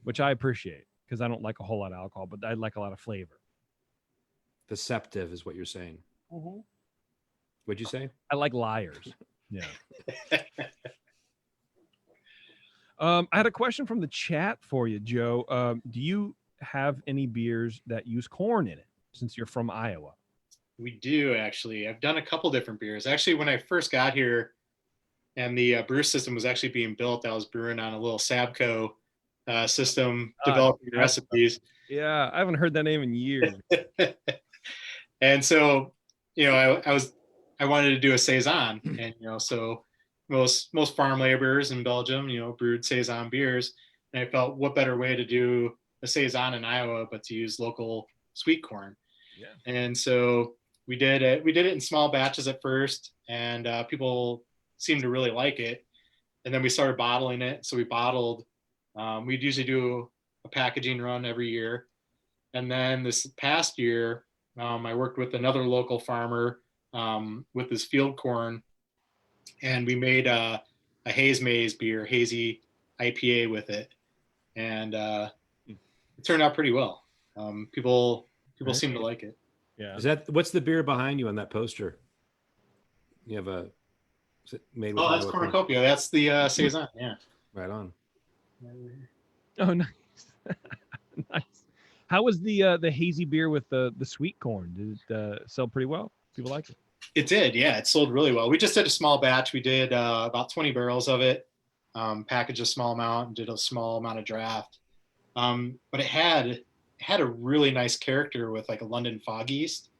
Which I appreciate, because I don't like a whole lot of alcohol, but I like a lot of flavor. Deceptive is what you're saying. Mm-hmm. What'd you say? I like liars. Yeah. I had a question from the chat for you, Joe. Do you have any beers that use corn in it, since you're from Iowa? We do, actually. I've done a couple different beers. Actually, when I first got here and the brew system was actually being built, I was brewing on a little Sabco system, developing recipes. Yeah, I haven't heard that name in years. And so, I wanted to do a Saison, and, so most farm laborers in Belgium, brewed Saison beers. And I felt, what better way to do a Saison in Iowa but to use local sweet corn. Yeah. And so we did it in small batches at first, and people seemed to really like it. And then we started bottling it. So we bottled, we'd usually do a packaging run every year. And then this past year, I worked with another local farmer with his field corn, and we made a haze maze beer, hazy IPA with it. And it turned out pretty well. People seem to like it. Yeah. What's the beer behind you on that poster? You have is it made with that's cornucopia. That's the Saison. Yeah. Right on. Oh, nice. Nice. How was the hazy beer with the sweet corn? Did it sell pretty well? People like it? It did. Yeah, it sold really well. We just did a small batch. We did about 20 barrels of it, packaged a small amount, and did a small amount of draft. But it had a really nice character with like a London fog yeast.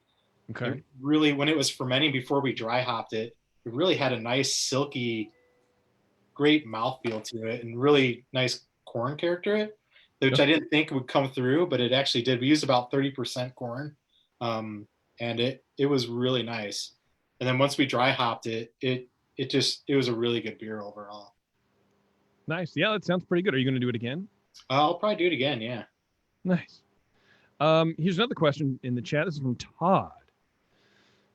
Okay. It really, when it was fermenting before we dry hopped it, it really had a nice silky, great mouthfeel to it, and really nice corn character, which I didn't think would come through, but it actually did. We used about 30% corn, and it was really nice. And then once we dry hopped it, it was a really good beer overall. Nice. Yeah, that sounds pretty good. Are you going to do it again? I'll probably do it again. Yeah. Nice. Here's another question in the chat. This is from Todd.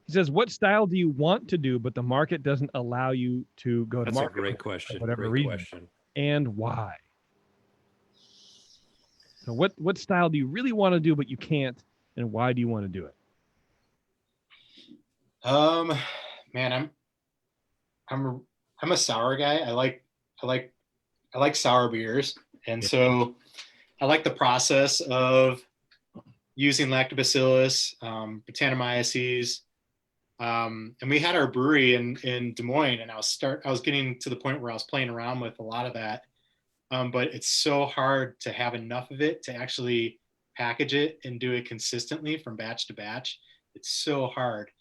He says, what style do you want to do, but the market doesn't allow you to go to market? That's a great question. For whatever great reason. question. And why? So what style do you really want to do, but you can't, and why do you want to do it? Man, I'm a sour guy. I like sour beers, and so I like the process of using lactobacillus, Brettanomyces, and we had our brewery in Des Moines, and I was getting to the point where I was playing around with a lot of that, but it's so hard to have enough of it to actually package it and do it consistently from batch to batch. It's so hard.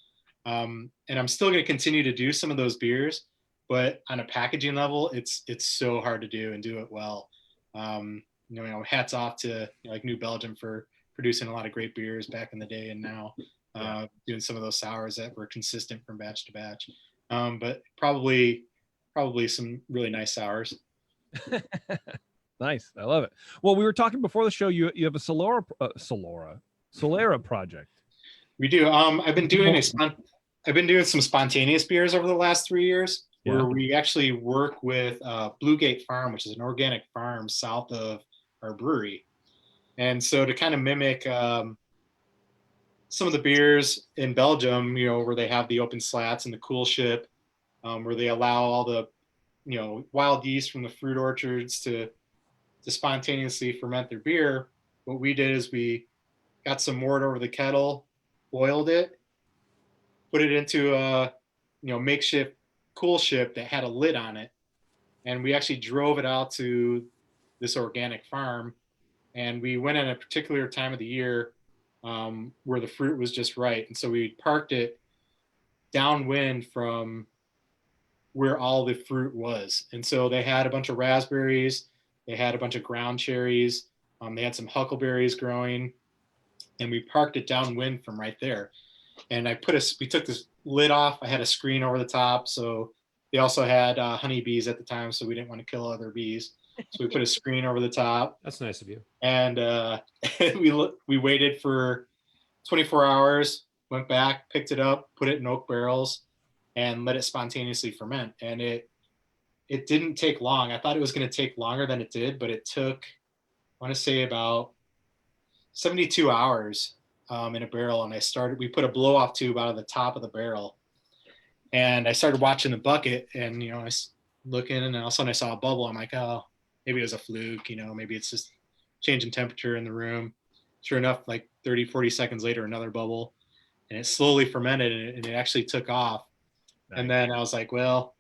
And I'm still going to continue to do some of those beers, but on a packaging level, it's so hard to do and do it well. Hats off to like New Belgium for producing a lot of great beers back in the day, and now doing some of those sours that were consistent from batch to batch. But probably some really nice sours. Nice. I love it. Well, we were talking before the show. You have a Solera project. We do. I've been doing some spontaneous beers over the last 3 years, where we actually work with Blue Gate Farm, which is an organic farm south of our brewery. And so to kind of mimic some of the beers in Belgium, you know, where they have the open slats and the cool ship, where they allow all the, you know, wild yeast from the fruit orchards to spontaneously ferment their beer. What we did is we got some wort over the kettle, boiled it, put it into a, you know, makeshift cool ship that had a lid on it, and we actually drove it out to this organic farm. And we went at a particular time of the year where the fruit was just right, and so we parked it downwind from where all the fruit was. And so they had a bunch of raspberries, they had a bunch of ground cherries, they had some huckleberries growing, and we parked it downwind from right there. And we took this lid off. I had a screen over the top, so they also had honeybees at the time, so we didn't want to kill other bees. So we put a screen over the top. That's nice of you. And we waited for 24 hours, went back, picked it up, put it in oak barrels, and let it spontaneously ferment. And it didn't take long. I thought it was going to take longer than it did, but it took, I want to say, about 72 hours in a barrel. And we put a blow off tube out of the top of the barrel. And I started watching the bucket, and, you know, I was looking, and all of a sudden I saw a bubble. I'm like, oh, maybe it was a fluke, you know, maybe it's just changing temperature in the room. Sure enough, like 30, 40 seconds later, another bubble, and it slowly fermented, and it actually took off. Nice. And then I was like, well,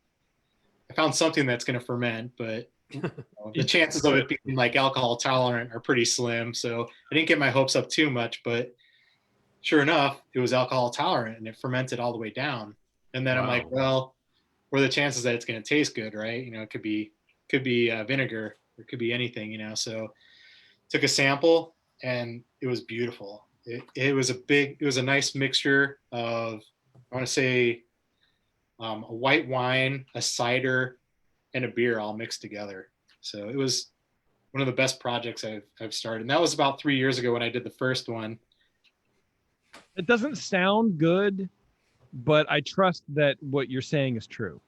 I found something that's going to ferment, but you know, the chances of it being like alcohol tolerant are pretty slim. So I didn't get my hopes up too much, but sure enough, it was alcohol tolerant, and it fermented all the way down. And then I'm like, well, what are the chances that it's going to taste good, right? You know, it could be vinegar, or it could be anything, you know. So took a sample, and it was beautiful. It was a nice mixture of, I want to say, a white wine, a cider, and a beer all mixed together. So it was one of the best projects I've started. And that was about 3 years ago when I did the first one. It doesn't sound good, but I trust that what you're saying is true.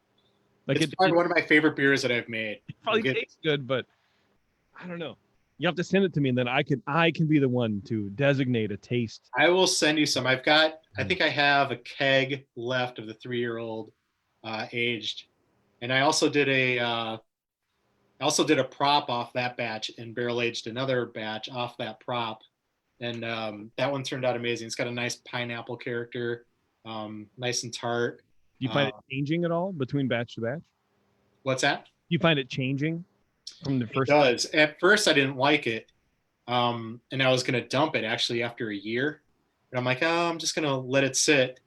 Like, it's probably one of my favorite beers that I've made. It probably tastes good, but I don't know. You have to send it to me, and then I can be the one to designate a taste. I will send you some. I think I have a keg left of the 3-year-old aged, and I also did a prop off that batch and barrel aged another batch off that prop, and that one turned out amazing. It's got a nice pineapple character, nice and tart. Do you find it changing at all between batch to batch? What's that? Do you find it changing from the first? It does. At first, I didn't like it, and I was going to dump it actually after a year. And I'm like, oh, I'm just going to let it sit.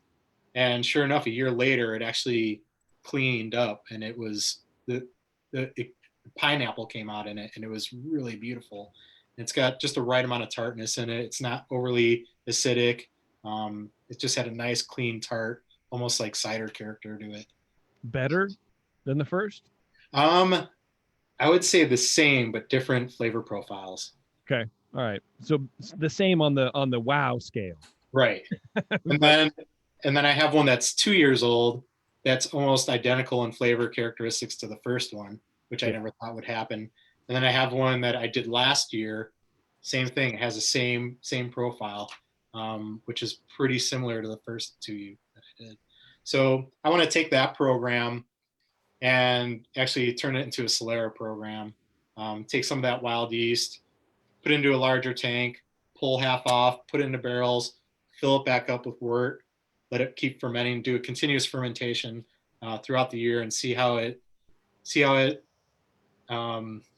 And sure enough, a year later, it actually cleaned up, and it was the pineapple came out in it, and it was really beautiful. It's got just the right amount of tartness in it. It's not overly acidic. It just had a nice, clean tart, almost like cider character to it. Better than the first? I would say the same, but different flavor profiles. Okay. All right. So the same on the wow scale. Right. And then I have one that's 2 years old that's almost identical in flavor characteristics to the first one, which I never thought would happen. And then I have one that I did last year, same thing. It has the same profile, which is pretty similar to the first two that I did. So I want to take that program and actually turn it into a Solera program. Take some of that wild yeast, put it into a larger tank, pull half off, put it into barrels, fill it back up with wort, let it keep fermenting, do a continuous fermentation throughout the year, and see how it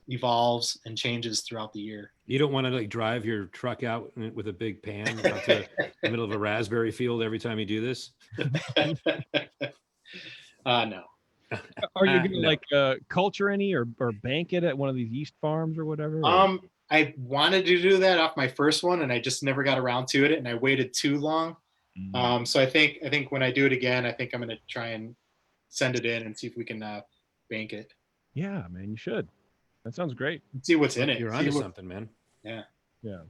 evolves and changes throughout the year. You don't want to like drive your truck out with a big pan out to the middle of a raspberry field every time you do this? No. Are you going to culture any or bank it at one of these yeast farms or whatever? I wanted to do that off my first one, and I just never got around to it, and I waited too long. So I think when I do it again, I think I'm going to try and send it in and see if we can bank it. Yeah, man, you should. That sounds great. See what's in it. You're onto something, man. Yeah. Yeah.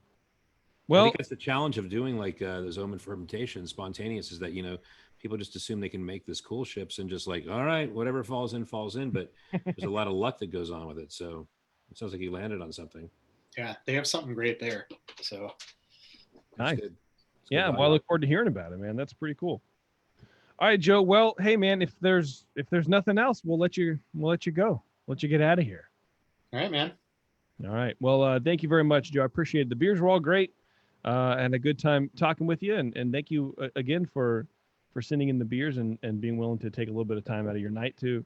Well, I think that's the challenge of doing like the Zoman fermentation, spontaneous, is that, you know, people just assume they can make this cool ships and just like, all right, whatever falls in, falls in. But there's a lot of luck that goes on with it. So it sounds like you landed on something. Yeah, they have something great there. So nice. Yeah, well, I look forward to hearing about it, man. That's pretty cool. All right, Joe. Well, hey, man, if there's nothing else, we'll let you go. Let you get out of here. All right, man. All right. Well, thank you very much, Joe. I appreciate it. The beers were all great, and a good time talking with you. And thank you again for sending in the beers and being willing to take a little bit of time out of your night to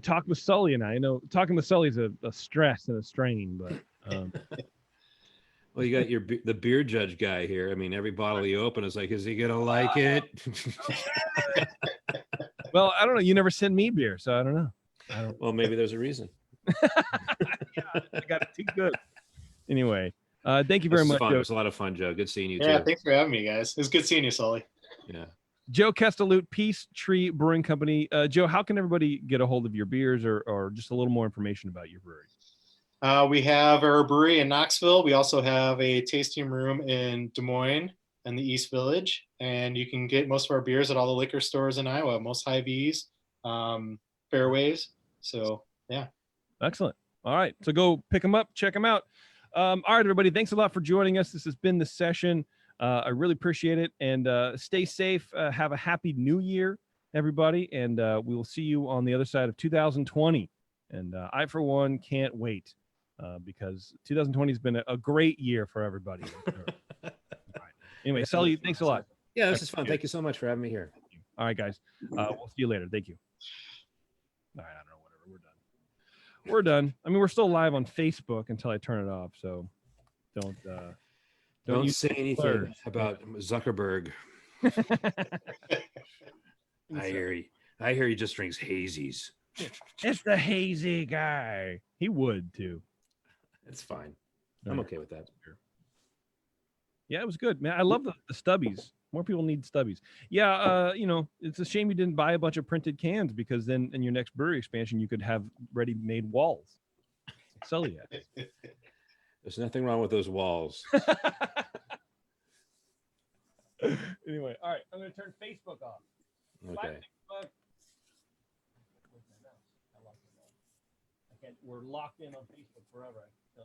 talk with Sully and I. Know talking with Sully is a stress and a strain, but. Well, you got the beer judge guy here. I mean, every bottle you open is like, is he gonna like it? Well, I don't know. You never send me beer, so I don't know. Well, maybe there's a reason. Yeah, I got it too good. Anyway, thank you very much, Joe. It was a lot of fun, Joe. Good seeing you, Yeah, too. thanks for having me, guys. It was good seeing you, Sully. Yeah. Joe Kesteloot, Peace Tree Brewing Company. Joe, how can everybody get a hold of your beers or just a little more information about your brewery? We have our brewery in Knoxville. We also have a tasting room in Des Moines and the East Village. And you can get most of our beers at all the liquor stores in Iowa, most Hy-Vees, Fairways. So, yeah. Excellent. All right. So go pick them up, check them out. All right, everybody. Thanks a lot for joining us. This has been the session. I really appreciate it. And stay safe. Have a happy new year, everybody. And we will see you on the other side of 2020. And I, for one, can't wait. Because 2020 has been a great year for everybody. All right. Anyway, Sully, thanks a lot. Yeah, this is fun. Thank you so much for having me here. All right, guys. We'll see you later. Thank you. All right, I don't know, whatever. We're done. I mean, we're still live on Facebook until I turn it off. So don't say anything about Zuckerberg. I hear he just drinks hazies. It's the hazy guy. He would too. It's fine. I'm okay with that. Yeah, it was good, man. I love the stubbies. More people need stubbies. Yeah, it's a shame you didn't buy a bunch of printed cans because then in your next brewery expansion you could have ready-made walls. Sully has. There's nothing wrong with those walls. Anyway, all right. I'm going to turn Facebook off. Okay. Bye, Facebook. We're locked in on Facebook forever. I